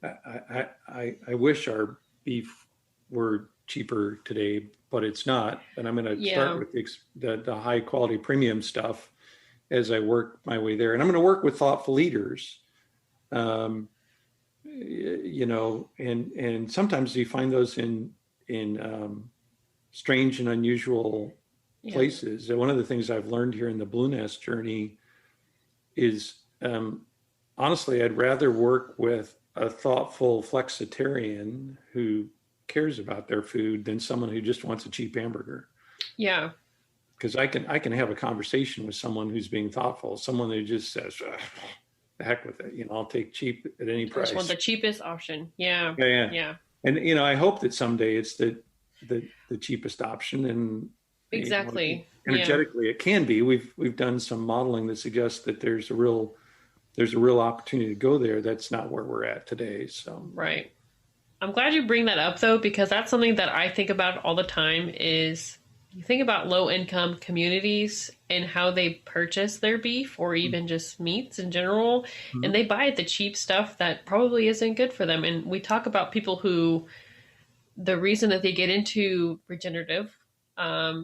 I wish our beef were cheaper today, but it's not. And I'm going to start with the high quality premium stuff as I work my way there. And I'm going to work with thoughtful leaders, and sometimes you find those in strange and unusual places. And one of the things I've learned here in the Blue Nest journey is, honestly, I'd rather work with a thoughtful flexitarian who cares about their food than someone who just wants a cheap hamburger. Yeah. Because I can have a conversation with someone who's being thoughtful, someone who just says, the heck with it, I'll take cheap at any price. I just want the cheapest option. Yeah. And I hope that someday it's the cheapest option, and exactly. Energetically it can be. We've done some modeling that suggests that there's a real opportunity to go there. That's not where we're at today. So right. I'm glad you bring that up though, because that's something that I think about all the time. Is you think about low income communities and how they purchase their beef or even just meats in general, and they buy the cheap stuff that probably isn't good for them. And we talk about people who, the reason that they get into regenerative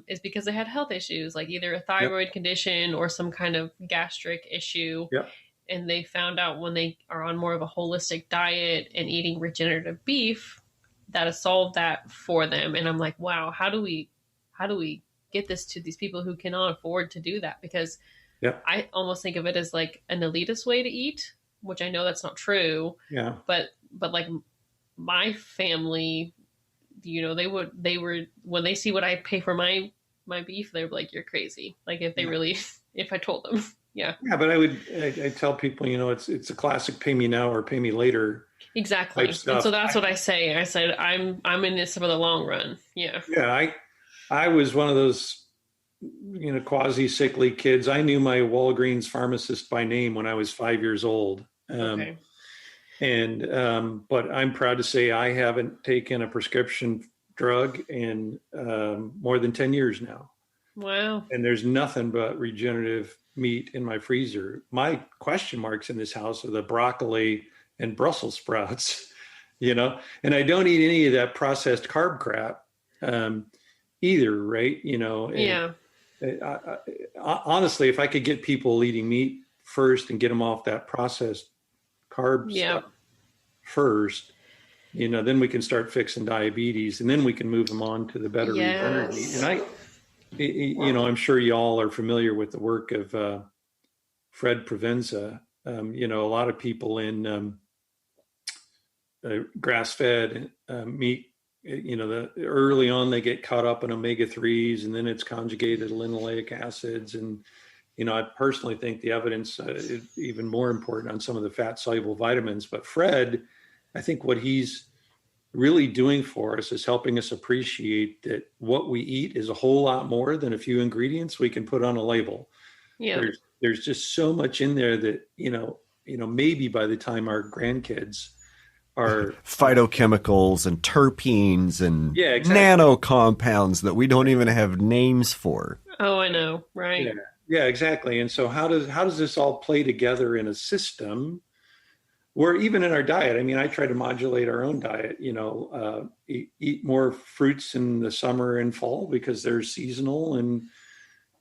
is because they had health issues, like either a thyroid condition or some kind of gastric issue. Yep. And they found out when they are on more of a holistic diet and eating regenerative beef, that has solved that for them. And I'm like, wow, how do we get this to these people who cannot afford to do that? Because I almost think of it as like an elitist way to eat, which I know that's not true. Yeah. But like my family, they were when they see what I pay for my beef, they're like, you're crazy. Like if they really, if I told them. Yeah. Yeah. But I tell people, it's a classic pay me now or pay me later. Exactly. And so that's what I say. I said, I'm in this for the long run. Yeah. Yeah. I was one of those, quasi sickly kids. I knew my Walgreens pharmacist by name when I was 5 years old. Okay. But I'm proud to say I haven't taken a prescription drug in more than 10 years now. Wow. And there's nothing but regenerative meat in my freezer. My question marks in this house are the broccoli and Brussels sprouts, and I don't eat any of that processed carb crap either, right? Honestly, if I could get people eating meat first and get them off that processed carb stuff first, then we can start fixing diabetes, and then we can move them on to the better regenerative meat. And I'm sure y'all are familiar with the work of Fred Provenza. A lot of people in grass-fed meat, early on they get caught up in omega-3s, and then it's conjugated linoleic acids. And, I personally think the evidence is even more important on some of the fat-soluble vitamins. But Fred, I think what he's really doing for us is helping us appreciate that what we eat is a whole lot more than a few ingredients we can put on a label. Yeah. There's just so much in there that, maybe by the time our grandkids are phytochemicals and terpenes and nano compounds that we don't even have names for. Oh, I know. Right. Yeah, exactly. And so how does this all play together in a system where even in our diet, I try to modulate our own diet, eat more fruits in the summer and fall because they're seasonal, and,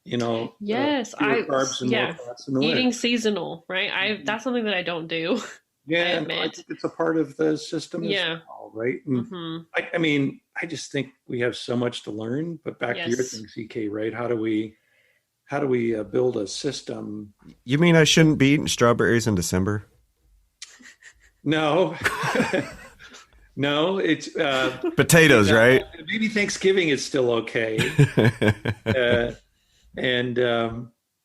yes, carbs and more fats in the winter. Eating seasonal, right? That's something that I don't do. Yeah, admit. I think it's a part of the system as well, right? And I mean, I just think we have so much to learn. But back to your thing, CK, right? How do we build a system? You mean I shouldn't be eating strawberries in December? No. No, it's potatoes, right? Maybe Thanksgiving is still okay.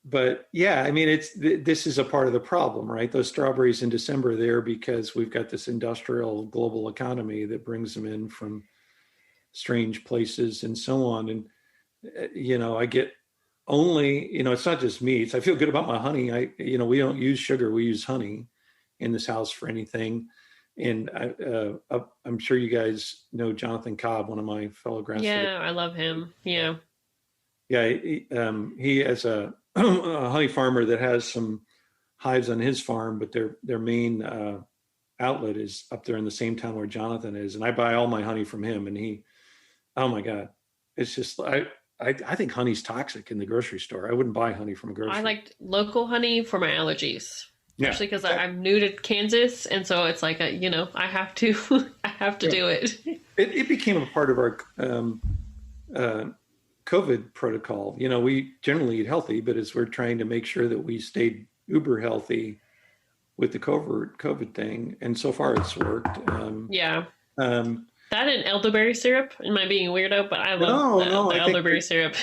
But yeah, I mean, this is a part of the problem, right? Those strawberries in December are there because we've got this industrial global economy that brings them in from strange places and so on. And, I get only, it's not just meats. I feel good about my honey. We don't use sugar. We use honey in this house for anything. And I'm sure you guys know Jonathan Cobb, one of my fellow Grassfed. Yeah, I love him. Yeah. Yeah, he has a honey farmer that has some hives on his farm, but their main outlet is up there in the same town where Jonathan is. And I buy all my honey from him. And oh my God, it's just, I think honey's toxic in the grocery store. I wouldn't buy honey from a grocery store. I like local honey for my allergies. Especially because I'm new to Kansas, and so it's like I have to do it. It became a part of our COVID protocol. We generally eat healthy, but as we're trying to make sure that we stayed uber healthy with the COVID thing, and so far it's worked. That and elderberry syrup. Am I being a weirdo? But I love the elderberry syrup.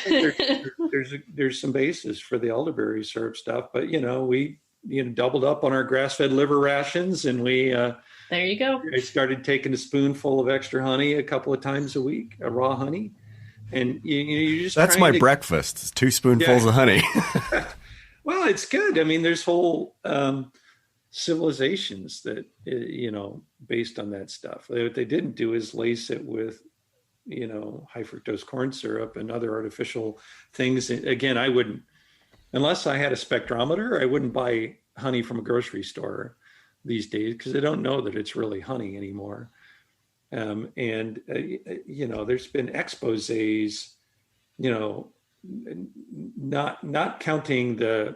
There's some basis for the elderberry syrup stuff, but we doubled up on our grass-fed liver rations, and we there you go. I started taking a spoonful of extra honey a couple of times a week, raw honey, and you just that's my breakfast. It's 2 spoonfuls of honey. Well, it's good. I mean, there's whole civilizations that based on that stuff. What they didn't do is lace it with high fructose corn syrup and other artificial things. Again, I wouldn't. Unless I had a spectrometer, I wouldn't buy honey from a grocery store these days because I don't know that it's really honey anymore. There's been exposés, not counting the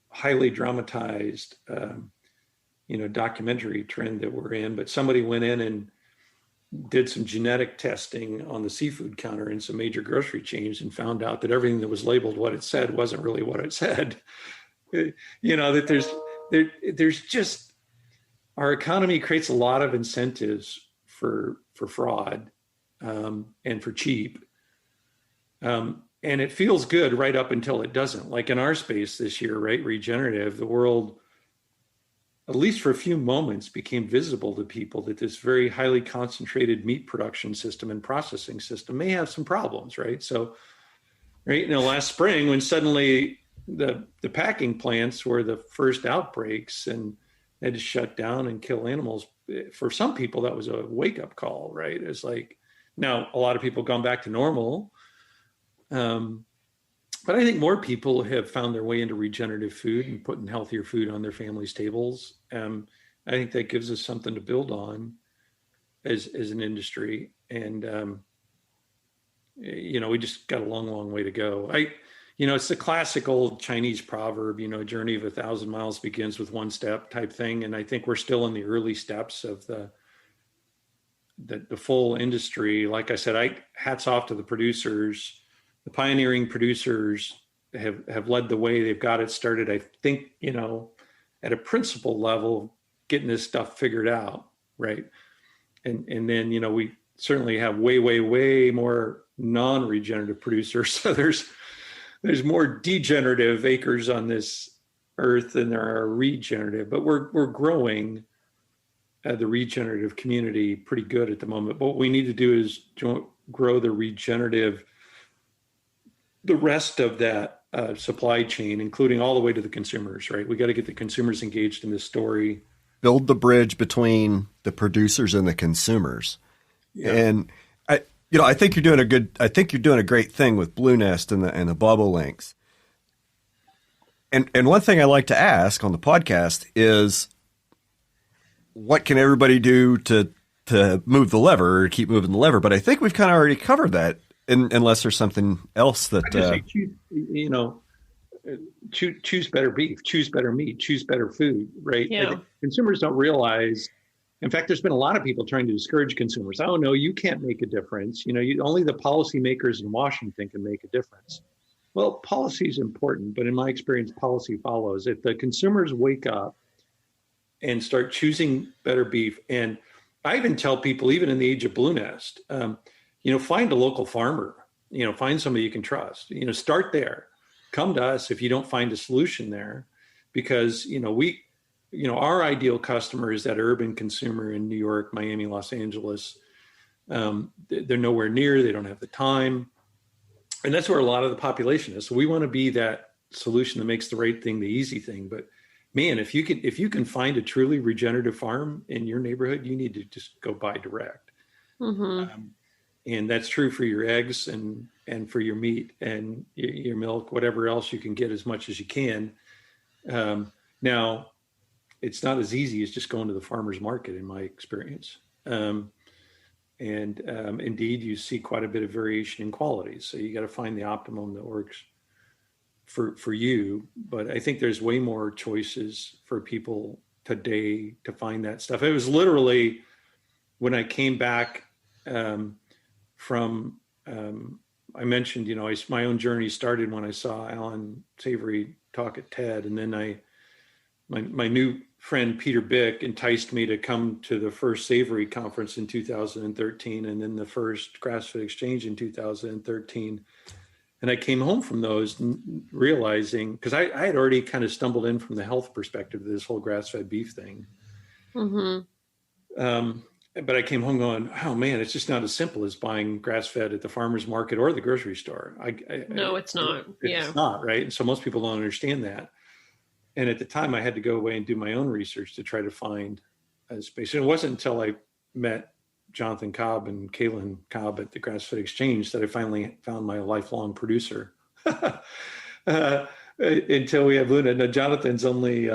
highly dramatized, documentary trend that we're in, but somebody went in and did some genetic testing on the seafood counter in some major grocery chains and found out that everything that was labeled what it said wasn't really what it said. That there's just, our economy creates a lot of incentives for fraud and for cheap. And it feels good right up until it doesn't. Like in our space this year, right? Regenerative, the world, at least for a few moments, became visible to people that this very highly concentrated meat production system and processing system may have some problems, right? So, right, last spring when suddenly the packing plants were the first outbreaks and they had to shut down and kill animals, for some people that was a wake-up call, right? It's like, now a lot of people have gone back to normal, but I think more people have found their way into regenerative food and putting healthier food on their families' tables. I think that gives us something to build on as an industry. And, we just got a long, long way to go. It's the classic old Chinese proverb, a journey of 1,000 miles begins with one step type thing. And I think we're still in the early steps of the full industry. Like I said, hats off to the producers. The pioneering producers have led the way. They've got it started, I think, at a principle level, getting this stuff figured out, right? And then, we certainly have way, way, way more non-regenerative producers. So there's more degenerative acres on this earth than there are regenerative, but we're growing the regenerative community pretty good at the moment. What we need to do is grow the regenerative, the rest of that supply chain, including all the way to the consumers, right? We got to get the consumers engaged in this story. Build the bridge between the producers and the consumers. Yeah. And I think you're doing a great thing with Blue Nest and the bobolinks. And one thing I like to ask on the podcast is, what can everybody do to move the lever or keep moving the lever? But I think we've kind of already covered that. Unless there's something else that choose better beef, choose better meat, choose better food, right? Yeah. I think consumers don't realize. In fact, there's been a lot of people trying to discourage consumers. Oh no, you can't make a difference. Only the policymakers in Washington can make a difference. Well, policy is important, but in my experience, policy follows. If the consumers wake up and start choosing better beef, and I even tell people, even in the age of Blue Nest, find a local farmer. Find somebody you can trust. Start there. Come to us if you don't find a solution there, because our ideal customer is that urban consumer in New York, Miami, Los Angeles. They're nowhere near. They don't have the time, and that's where a lot of the population is. So we want to be that solution that makes the right thing the easy thing. But man, if you can find a truly regenerative farm in your neighborhood, you need to just go buy direct. Mm-hmm. And that's true for your eggs and for your meat and your milk, whatever else you can get as much as you can. Now, it's not as easy as just going to the farmer's market, in my experience. Indeed, you see quite a bit of variation in quality. So you got to find the optimum that works for you. But I think there's way more choices for people today to find that stuff. It was literally when I came back from, I mentioned, my own journey started when I saw Alan Savory talk at TED. And then my new friend, Peter Bick, enticed me to come to the first Savory conference in 2013, and then the first Grassfed Exchange in 2013. And I came home from those realizing, because I had already kind of stumbled in from the health perspective of this whole grass-fed beef thing. Mm-hmm. But I came home going, oh man, it's just not as simple as buying grass-fed at the farmer's market or the grocery store. No, it's not. It's not, right? And so most people don't understand that. And at the time I had to go away and do my own research to try to find a space. And it wasn't until I met Jonathan Cobb and Kaylin Cobb at the Grassfed Exchange that I finally found my lifelong producer. Until we have Luna. Now, Jonathan's only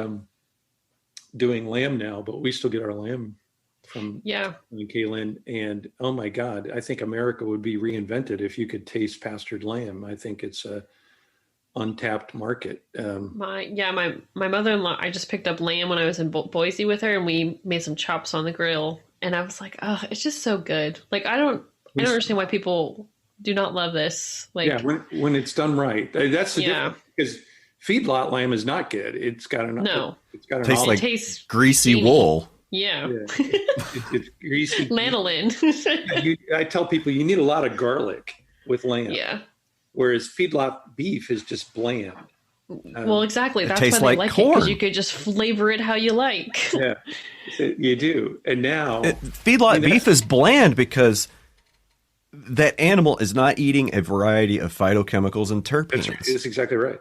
doing lamb now, but we still get our lamb from Kaylin. And oh my God, I think America would be reinvented if you could taste pastured lamb. I think it's a untapped market. My mother-in-law, I just picked up lamb when I was in Boise with her, and we made some chops on the grill, and I was like, oh, it's just so good. Like, I don't understand why people do not love this. Like, when it's done right. That's the difference, because feedlot lamb is not good. It's got an tastes greasy wool. Yeah. It's greasy. Lanolin. I tell people you need a lot of garlic with lamb. Yeah. Whereas feedlot beef is just bland. Well, exactly. That's why they like it, because you could just flavor it how you like. Yeah, you do. And now feedlot beef is bland because that animal is not eating a variety of phytochemicals and terpenes. That's exactly right.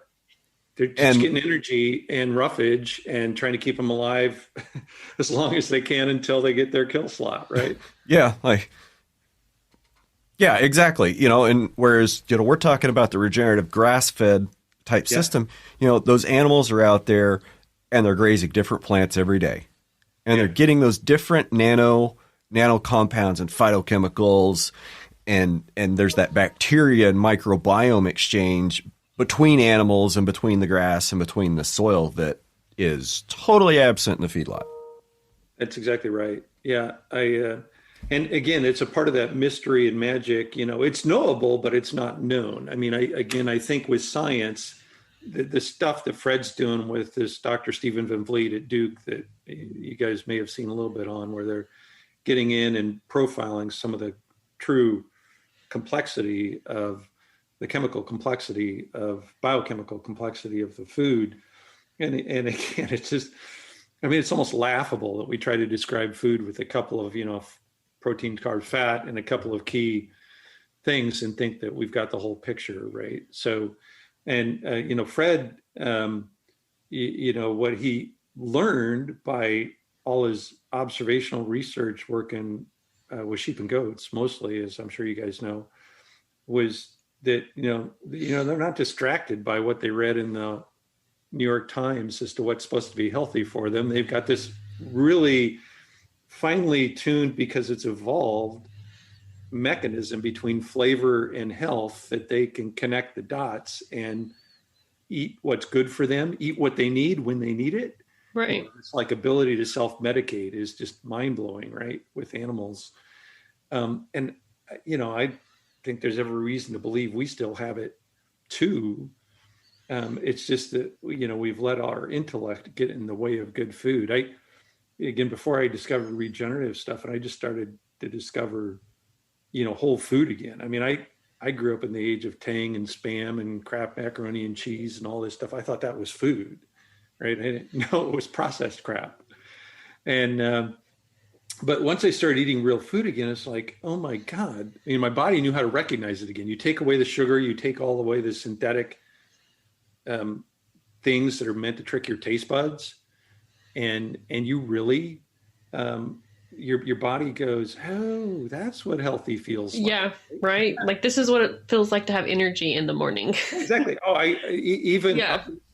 They're just getting energy and roughage and trying to keep them alive as long as they can until they get their kill slot, right? Yeah, yeah, exactly. And whereas, we're talking about the regenerative grass-fed type system, those animals are out there and they're grazing different plants every day. And they're getting those different nano compounds and phytochemicals, and there's that bacteria and microbiome exchange between animals and between the grass and between the soil that is totally absent in the feedlot. That's exactly right. Yeah. And again, it's a part of that mystery and magic. It's knowable, but it's not known. I mean, I think with science, the stuff that Fred's doing with this Dr. Stephen Van Vliet at Duke that you guys may have seen a little bit on, where they're getting in and profiling some of the true complexity of the chemical complexity of biochemical complexity of the food. And again, it's just, it's almost laughable that we try to describe food with a couple of, protein, carbs, fat, and a couple of key things and think that we've got the whole picture, right? So, and, Fred, what he learned by all his observational research working with sheep and goats, mostly, as I'm sure you guys know, was that, they're not distracted by what they read in the New York Times as to what's supposed to be healthy for them. They've got this really finely tuned, because it's evolved, mechanism between flavor and health that they can connect the dots and eat what's good for them, eat what they need when they need it. Right. It's like ability to self-medicate is just mind-blowing, right? With animals. And, I think there's every reason to believe we still have it too. It's just that, we've let our intellect get in the way of good food. Before I discovered regenerative stuff, and I just started to discover, whole food again. I mean, I grew up in the age of Tang and Spam and Kraft macaroni and cheese and all this stuff. I thought that was food, right? I didn't know it was processed crap. And, but once I started eating real food again, it's like, oh my God, my body knew how to recognize it again. You take away the sugar, you take all away the synthetic things that are meant to trick your taste buds. And you really, your body goes, oh, that's what healthy feels like. Yeah, right. Like this is what it feels like to have energy in the morning. Exactly. Oh,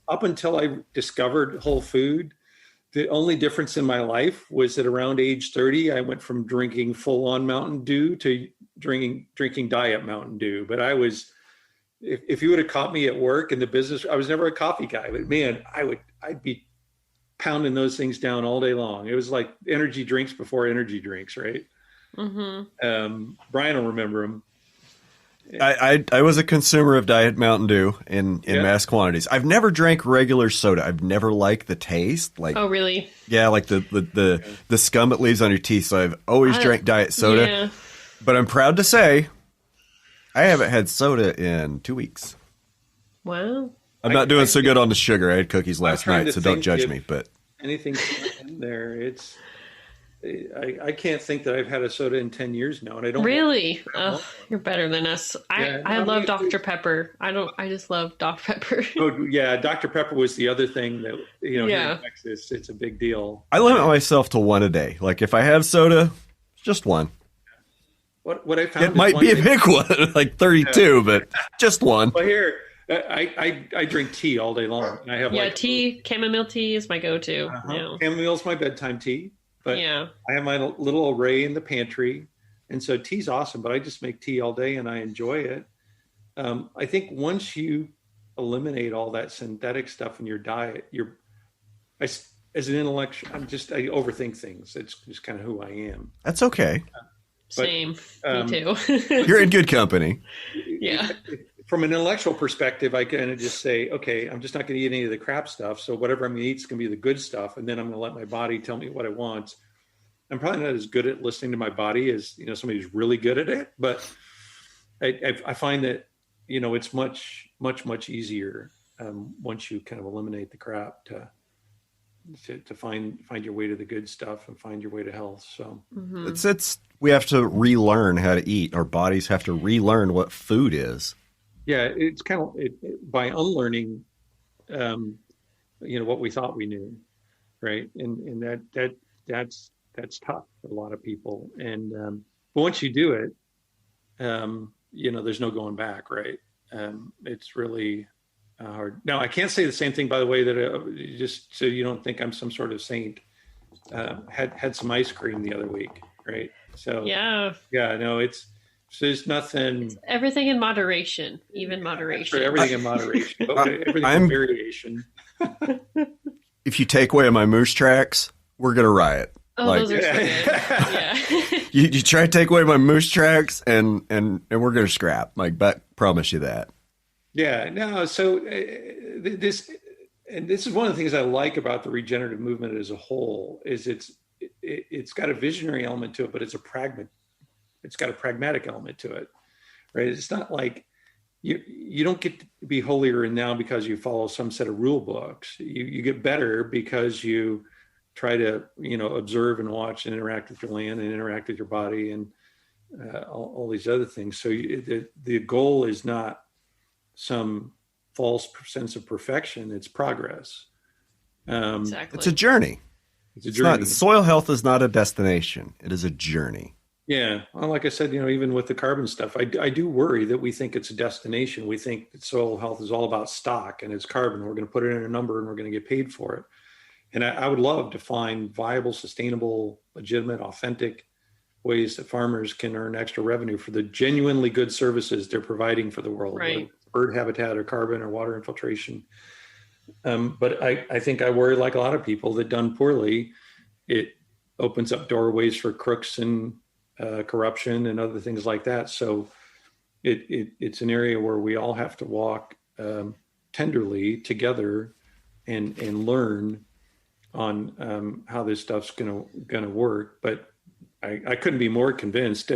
up until I discovered whole food, the only difference in my life was that around age 30, I went from drinking full-on Mountain Dew to drinking diet Mountain Dew. But I was, if you would have caught me at work in the business, I was never a coffee guy. But man, I'd be pounding those things down all day long. It was like energy drinks before energy drinks, right? Mm-hmm. Brian will remember them. I was a consumer of Diet Mountain Dew in mass quantities. I've never drank regular soda. I've never liked the taste. Like, oh, really? Yeah, like the scum it leaves on your teeth. So I've always drank diet soda. Yeah. But I'm proud to say I haven't had soda in 2 weeks. Wow. I'm not doing so good on the sugar. I had cookies last night, so don't judge me. But anything in there, I can't think that I've had a soda in 10 years now, and I don't really. Oh, you're better than us. I love Dr. Pepper. I just love Dr. Pepper. Oh yeah, Dr. Pepper was the other thing that here in Texas, it's a big deal. I limit myself to one a day. Like if I have soda, just one. What I found, it might be a big one, like 32, but just one. Well, here I drink tea all day long. And I have tea, chamomile tea is my go-to. Chamomile's my bedtime tea. But I have my little array in the pantry. And so tea's awesome, but I just make tea all day and I enjoy it. I think once you eliminate all that synthetic stuff in your diet, as an intellectual, I overthink things. It's just kind of who I am. That's okay. Same. Me too. You're in good company. Yeah. From an intellectual perspective, I kind of just say, okay, I'm just not going to eat any of the crap stuff. So whatever I'm going to eat is going to be the good stuff. And then I'm going to let my body tell me what it wants. I'm probably not as good at listening to my body as, somebody who's really good at it. But I find that, it's much, much, much easier once you kind of eliminate the crap to find your way to the good stuff and find your way to health. So we have to relearn how to eat. Our bodies have to relearn what food is. Yeah, it's kind of by unlearning, what we thought we knew, right? And that's tough for a lot of people. And but once you do it, there's no going back, right? It's really hard. Now, I can't say the same thing, by the way, that just so you don't think I'm some sort of saint. Had some ice cream the other week, right? So so there's nothing. It's everything in moderation, even moderation. For everything in moderation. Everything in variation. If you take away my moose tracks, we're gonna riot. Oh, those are so good. Yeah. you try to take away my moose tracks, and we're gonna scrap. Like, but promise you that. Yeah. No. So this is one of the things I like about the regenerative movement as a whole. Is it's got a visionary element to it, but it's got a pragmatic element to it, right? It's not like you don't get to be holier and now because you follow some set of rule books. You get better because you try to, observe and watch and interact with your land and interact with your body and all these other things. So the goal is not some false sense of perfection. It's progress. Exactly. It's a journey. Soil health is not a destination. It is a journey. Yeah. Well, like I said, even with the carbon stuff, I do worry that we think it's a destination. We think that soil health is all about stock and it's carbon. We're going to put it in a number and we're going to get paid for it. And I would love to find viable, sustainable, legitimate, authentic ways that farmers can earn extra revenue for the genuinely good services they're providing for the world. Right. Bird habitat or carbon or water infiltration. But I think I worry, like a lot of people, that done poorly, it opens up doorways for crooks and corruption and other things like that. So it's an area where we all have to walk tenderly together and learn on how this stuff's gonna work. But I couldn't be more convinced.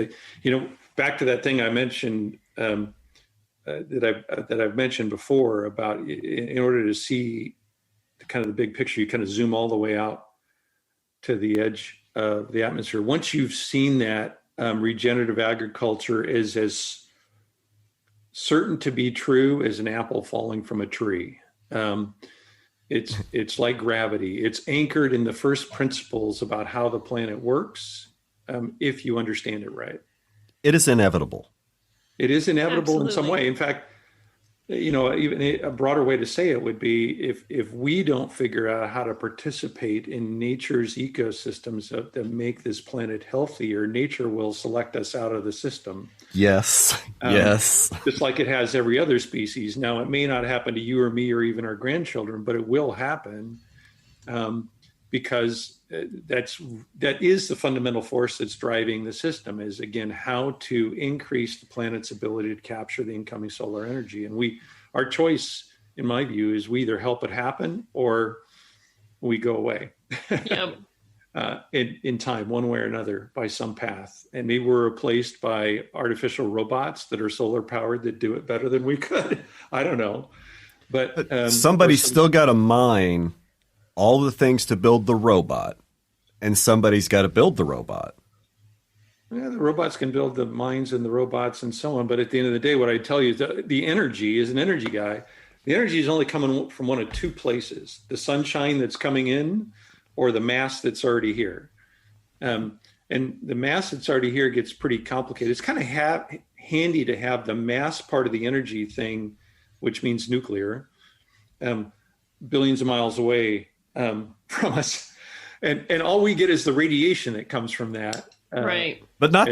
Back to that thing I mentioned that I've mentioned before about, in order to see kind of the big picture, you kind of zoom all the way out to the edge of the atmosphere. Once you've seen that, regenerative agriculture is as certain to be true as an apple falling from a tree. It's like gravity. It's anchored in the first principles about how the planet works, if you understand it right. It is inevitable. It is inevitable in some Absolutely. way. In fact, even a broader way to say it would be, if we don't figure out how to participate in nature's ecosystems that make this planet healthier, nature will select us out of the system. Yes. Yes. Just like it has every other species. Now, it may not happen to you or me or even our grandchildren, but it will happen, because that is the fundamental force that's driving the system, is, again, how to increase the planet's ability to capture the incoming solar energy. And our choice, in my view, is we either help it happen or we go away. Yep. In time, one way or another, by some path. And maybe we're replaced by artificial robots that are solar powered that do it better than we could. I don't know. But somebody's still got to mine all the things to build the robot, and somebody's got to build the robot. Yeah, the robots can build the mines and the robots and so on. But at the end of the day, what I tell you is that the energy, as an energy guy, the energy is only coming from one of two places: the sunshine that's coming in, or the mass that's already here. And the mass that's already here gets pretty complicated. It's kind of handy to have the mass part of the energy thing, which means nuclear, billions of miles away from us, and all we get is the radiation that comes from that, Right. But not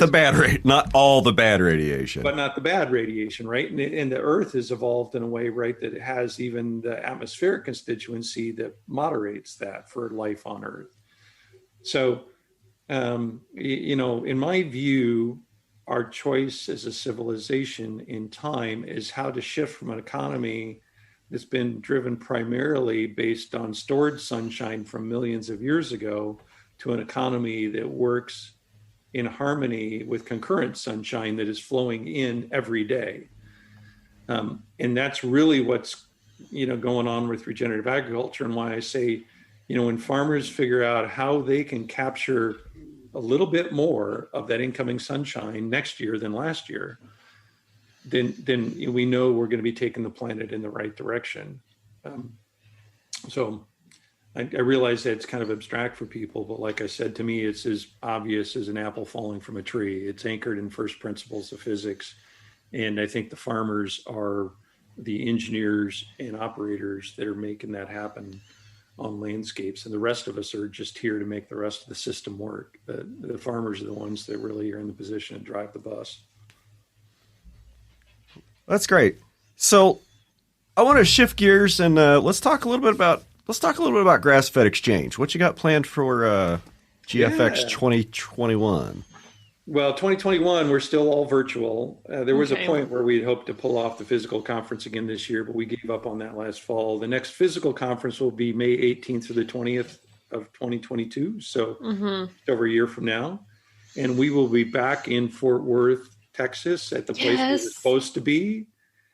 not all the bad radiation. but not the bad radiation, right? And the Earth has evolved in a way, right, that it has even the atmospheric constituency that moderates that for life on Earth. So, in my view, our choice as a civilization in time is how to shift from an economy that's been driven primarily based on stored sunshine from millions of years ago to an economy that works in harmony with concurrent sunshine that is flowing in every day. And that's really what's, going on with regenerative agriculture, and why I say, when farmers figure out how they can capture a little bit more of that incoming sunshine next year than last year, then we know we're going to be taking the planet in the right direction. So I realize that it's kind of abstract for people, but like I said, to me, it's as obvious as an apple falling from a tree. It's anchored in first principles of physics. And I think the farmers are the engineers and operators that are making that happen on landscapes. And the rest of us are just here to make the rest of the system work. The farmers are the ones that really are in the position to drive the bus. That's great. So I want to shift gears and let's talk a little bit about Grassfed Exchange. What you got planned for GFX 2021? Well, 2021, we're still all virtual. There was a point where we'd hoped to pull off the physical conference again this year, but we gave up on that last fall. The next physical conference will be May 18th through the 20th of 2022, so over a year from now. And we will be back in Fort Worth, Texas, at the place where it's supposed to be.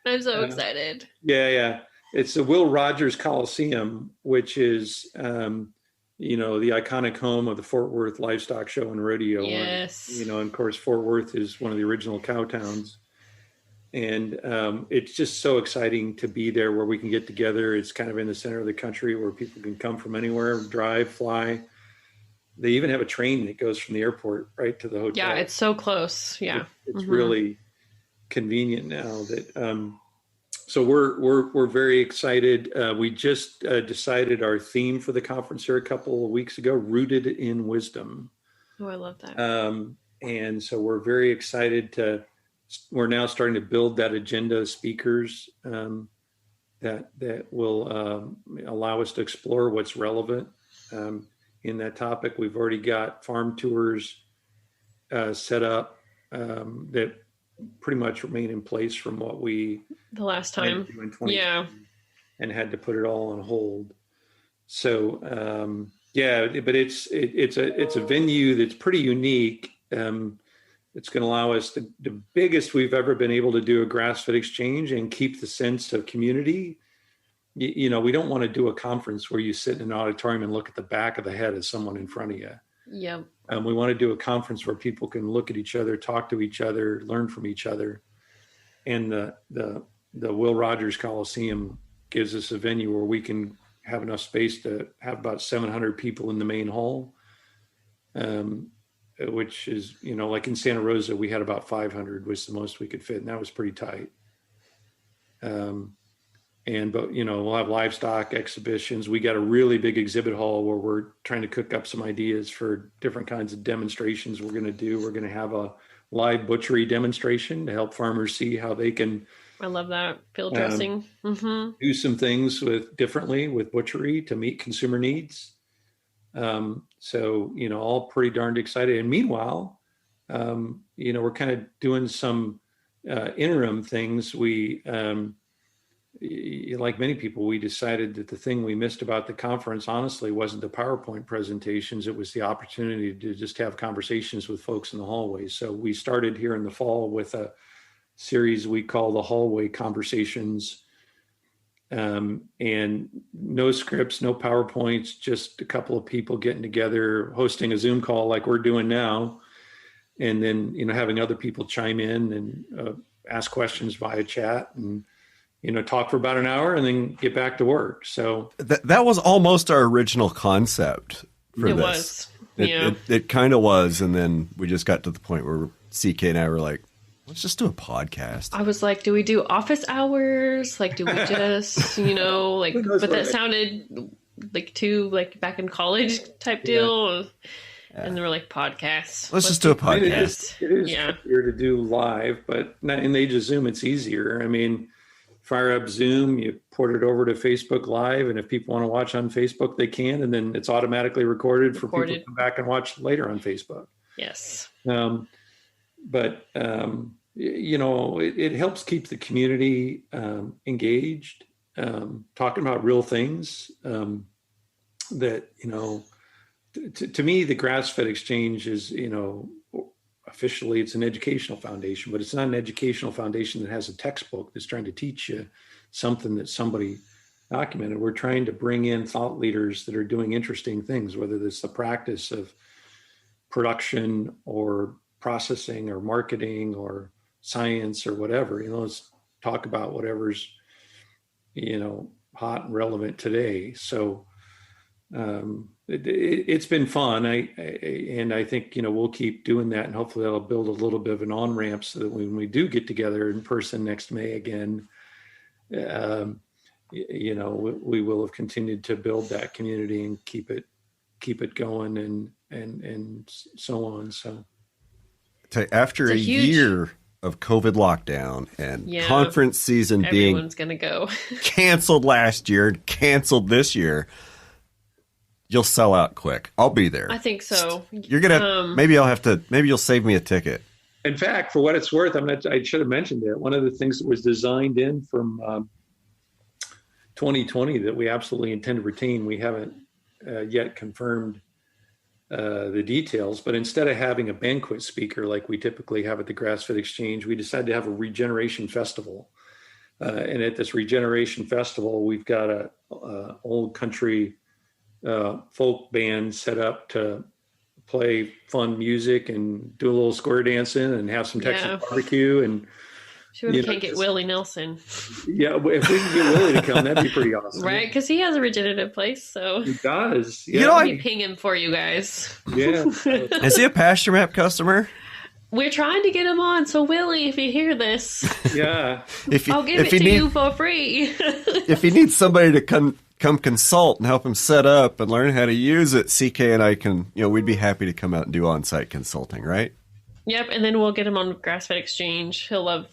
I'm so excited. Yeah. It's the Will Rogers Coliseum, which is, the iconic home of the Fort Worth Livestock Show and Rodeo. Yes. And of course, Fort Worth is one of the original cow towns. And it's just so exciting to be there, where we can get together. It's kind of in the center of the country where people can come from anywhere, drive, fly. They even have a train that goes from the airport right to the hotel. Yeah, it's so close. Yeah. It's really convenient now that, so we're very excited. We just decided our theme for the conference here a couple of weeks ago, Rooted in Wisdom. Oh, I love that. And so we're very excited we're now starting to build that agenda of speakers that will allow us to explore what's relevant in that topic. We've already got farm tours set up that pretty much remain in place from what we the last time in 2020 and had to put it all on hold. So but it's a venue that's pretty unique. It's going to allow us the biggest we've ever been able to do a grass-fed exchange and keep the sense of community. We don't want to do a conference where you sit in an auditorium and look at the back of the head of someone in front of you. Yeah. We want to do a conference where people can look at each other, talk to each other, learn from each other. And the Will Rogers Coliseum gives us a venue where we can have enough space to have about 700 people in the main hall, which is, like in Santa Rosa, we had about 500 was the most we could fit, and that was pretty tight. But we'll have livestock exhibitions. We got a really big exhibit hall where we're trying to cook up some ideas for different kinds of demonstrations we're going to do. We're going to have a live butchery demonstration to help farmers see how they can. I love that. Field dressing. Do some things differently with butchery to meet consumer needs. All pretty darned excited. And meanwhile, we're kind of doing some interim things. We, like many people, we decided that the thing we missed about the conference, honestly, wasn't the PowerPoint presentations. It was the opportunity to just have conversations with folks in the hallways. So we started here in the fall with a series we call the Hallway Conversations. And no scripts, no PowerPoints, just a couple of people getting together, hosting a Zoom call like we're doing now. And then, having other people chime in and ask questions via chat and, talk for about an hour and then get back to work. So that was almost our original concept for it this. It kind of was. And then we just got to the point where CK and I were like, let's just do a podcast. I was like, do we do office hours? Like, do we just, but that sounded like too, like back in college type deal. Yeah. And they were like, podcasts. Let's just do a podcast. It is easier to do live, but in the age of Zoom, it's easier. I mean, fire up Zoom, you port it over to Facebook Live, and if people want to watch on Facebook, they can, and then it's automatically recorded for people to come back and watch later on Facebook. Yes. It helps keep the community engaged, talking about real things that, to me, the Grassfed Exchange is, officially it's an educational foundation, but it's not an educational foundation that has a textbook that's trying to teach you something that somebody documented. We're trying to bring in thought leaders that are doing interesting things, whether it's the practice of production or processing or marketing or science or whatever. Let's talk about whatever's, hot and relevant today. So it's been fun. I think, we'll keep doing that, and hopefully that'll build a little bit of an on-ramp so that when we do get together in person next May again, we will have continued to build that community and keep it going and so on. So after a year of COVID lockdown and conference season everyone's gonna go canceled last year, canceled this year, you'll sell out quick. I'll be there. I think so. You're gonna maybe you'll save me a ticket. In fact, for what it's worth, I should have mentioned it. One of the things that was designed in from 2020 that we absolutely intend to retain, we haven't yet confirmed the details, but instead of having a banquet speaker like we typically have at the Grassfed Exchange, we decided to have a regeneration festival. And at this regeneration festival, we've got a old country folk band set up to play fun music and do a little square dancing and have some Texas barbecue. And we can't get Willie Nelson. Yeah, if we can get Willie to come, that'd be pretty awesome. Right, because he has a regenerative place, so he does. Yeah. Let me ping him for you guys. Yeah, is he a pasture map customer? We're trying to get him on, so Willie, if you hear this, I'll give it to you for free. If he needs somebody to come consult and help him set up and learn how to use it, CK and I can, we'd be happy to come out and do on-site consulting, right? Yep, and then we'll get him on Grassfed Exchange. He'll love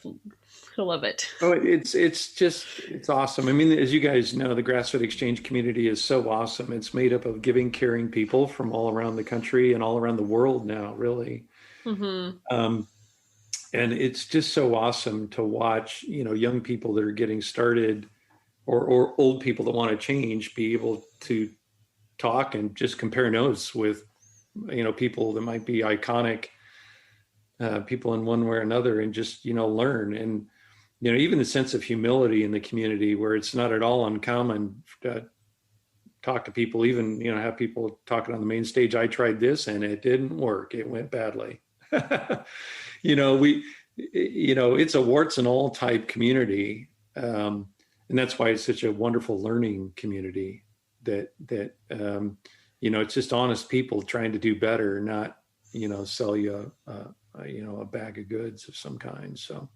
I love it. Oh, it's awesome. I mean, as you guys know, the Grassfed Exchange community is so awesome. It's made up of giving, caring people from all around the country and all around the world now, really. Mm-hmm. And it's just so awesome to watch, young people that are getting started or old people that want to change, be able to talk and just compare notes with, people that might be iconic people in one way or another, and just, learn. And, even the sense of humility in the community, where it's not at all uncommon to talk to people, even, have people talking on the main stage. I tried this and it didn't work. It went badly. It's a warts and all type community. And that's why it's such a wonderful learning community that it's just honest people trying to do better, not, sell you a bag of goods of some kind. So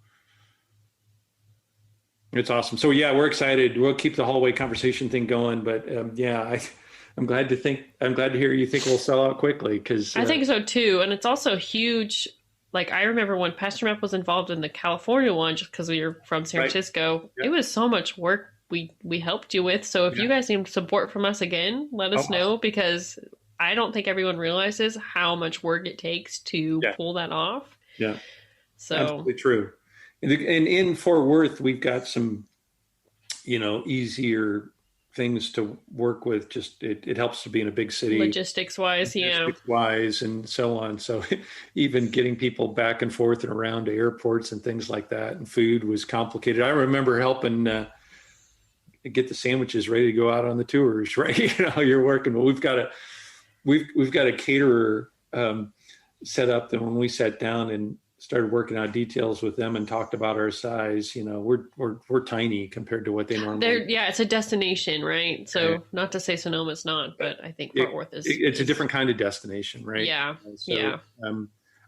it's awesome. So yeah, we're excited. We'll keep the hallway conversation thing going, but I'm glad to hear you think we'll sell out quickly, because I think so too. And it's also huge. Like, I remember when Pastor Matt was involved in the California one, just because we were from San Francisco, It was so much work we helped you with. So if you guys need support from us again, let us know, because I don't think everyone realizes how much work it takes to pull that off. Yeah. So absolutely true. And in Fort Worth, we've got some, easier things to work with. Just it helps to be in a big city, logistics wise, and so on. So even getting people back and forth and around to airports and things like that, and food was complicated. I remember helping get the sandwiches ready to go out on the tours. Right, you're working. Well, we've got a caterer set up that when we sat down and started working out details with them and talked about our size, we're tiny compared to what they normally. It's a destination, right? So not to say Sonoma's not, but I think Fort Worth is. It's a different kind of destination, right? Yeah. So,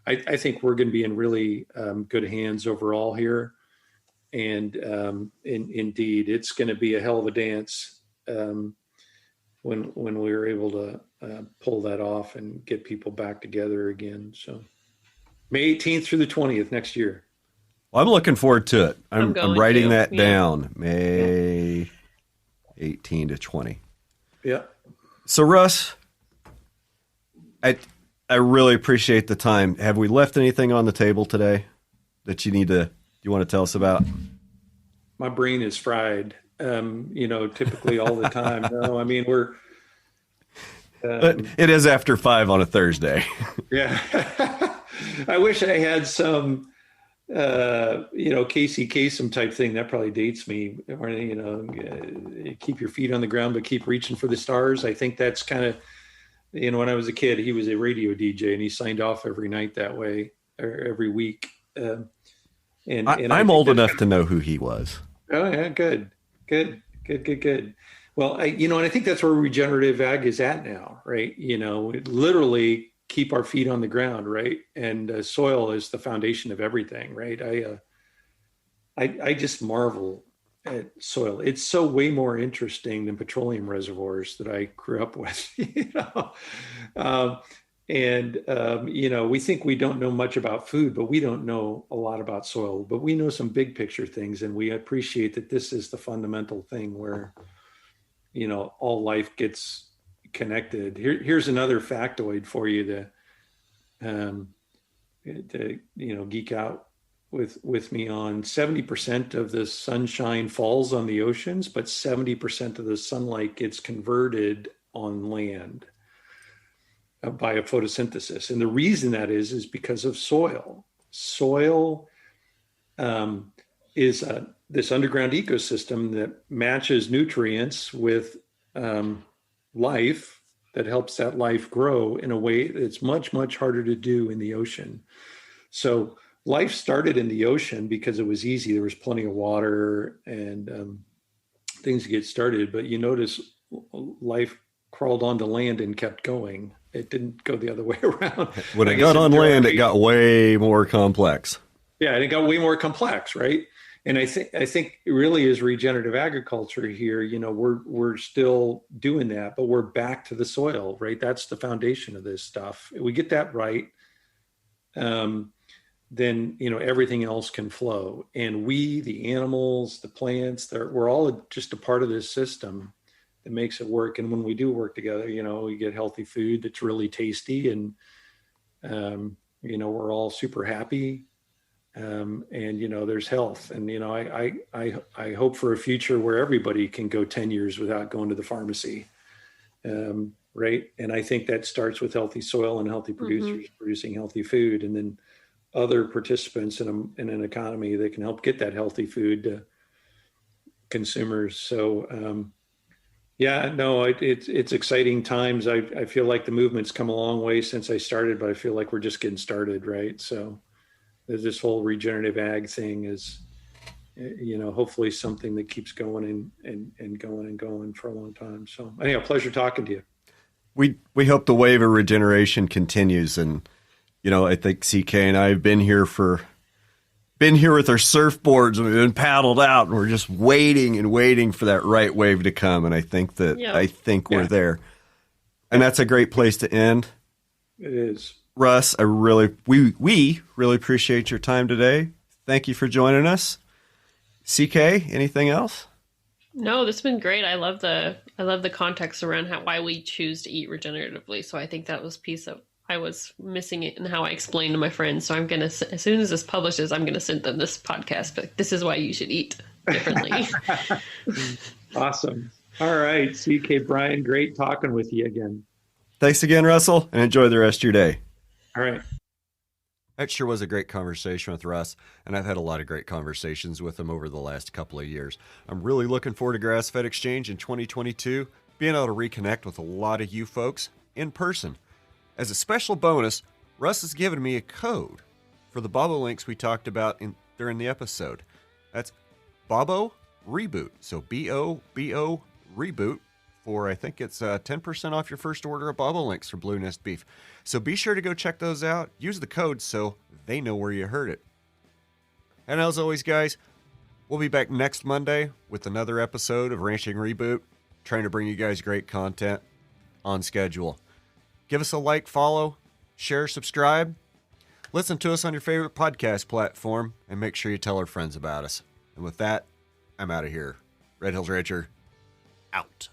I think we're going to be in really good hands overall here, and indeed, it's going to be a hell of a dance when we were able to pull that off and get people back together again. So. May 18th through the 20th next year. Well, I'm looking forward to it. I'm writing that down. Yeah. May 18 to 20. Yeah. So Russ, I really appreciate the time. Have we left anything on the table today that you want to tell us about? My brain is fried. Typically all the time. No, I mean, we're. But it is after 5 on a Thursday. Yeah. I wish I had some, Casey Kasem type thing. That probably dates me. Or, keep your feet on the ground, but keep reaching for the stars. I think that's kind of, when I was a kid, he was a radio DJ and he signed off every night that way, or every week. And I'm old enough to know who he was. Oh yeah, good. Well, and I think that's where regenerative ag is at now, right? Literally keep our feet on the ground, right? And soil is the foundation of everything, right? I just marvel at soil. It's so way more interesting than petroleum reservoirs that I grew up with, we think we don't know much about food, but we don't know a lot about soil, but we know some big picture things. And we appreciate that this is the fundamental thing where, all life gets connected. Here's another factoid for you to geek out with me on. 70% of the sunshine falls on the oceans, but 70% of the sunlight gets converted on land by a photosynthesis. And the reason that is because of soil. Soil is this underground ecosystem that matches nutrients with life, that helps that life grow in a way that's much, much harder to do in the ocean. So life started in the ocean because it was easy. There was plenty of water and things to get started. But you notice life crawled onto land and kept going. It didn't go the other way around. When it got on land, it got way more complex. Yeah, and it got way more complex, right? And I think it really is regenerative agriculture here. We're still doing that, but we're back to the soil, right? That's the foundation of this stuff. We get that right, then, everything else can flow. And we, the animals, the plants, we're all just a part of this system that makes it work. And when we do work together, we get healthy food that's really tasty, and, we're all super happy. And, there's health. And, I hope for a future where everybody can go 10 years without going to the pharmacy. Right. And I think that starts with healthy soil and healthy producers producing healthy food, and then other participants in an economy that can help get that healthy food to consumers. So, it's exciting times. I feel like the movement's come a long way since I started, but I feel like we're just getting started. Right. So there's this whole regenerative ag thing is, hopefully something that keeps going and going and going for a long time. So anyhow, pleasure talking to you. We hope the wave of regeneration continues. And, I think CK and I have been here with our surfboards, and we've been paddled out, and we're just waiting for that right wave to come. And I think we're there. And that's a great place to end. It is. Russ, we really appreciate your time today. Thank you for joining us. CK, anything else? No, this has been great. I love the context around why we choose to eat regeneratively. So I think that was a piece of I was missing it in how I explained to my friends. So I'm gonna, as soon as this publishes, I'm gonna send them this podcast. But this is why you should eat differently. Awesome. All right, CK Brian, great talking with you again. Thanks again, Russell, and enjoy the rest of your day. All right. That sure was a great conversation with Russ, and I've had a lot of great conversations with him over the last couple of years. I'm really looking forward to Grassfed Exchange in 2022, being able to reconnect with a lot of you folks in person. As a special bonus, Russ has given me a code for the Bobo links we talked about during the episode. That's Bobo Reboot, so B-O-B-O Reboot, for I think it's 10% off your first order of Bobo links for Blue Nest Beef. So be sure to go check those out. Use the code so they know where you heard it. And as always, guys, we'll be back next Monday with another episode of Ranching Reboot, trying to bring you guys great content on schedule. Give us a like, follow, share, subscribe. Listen to us on your favorite podcast platform, and make sure you tell our friends about us. And with that, I'm out of here. Red Hills Rancher, out.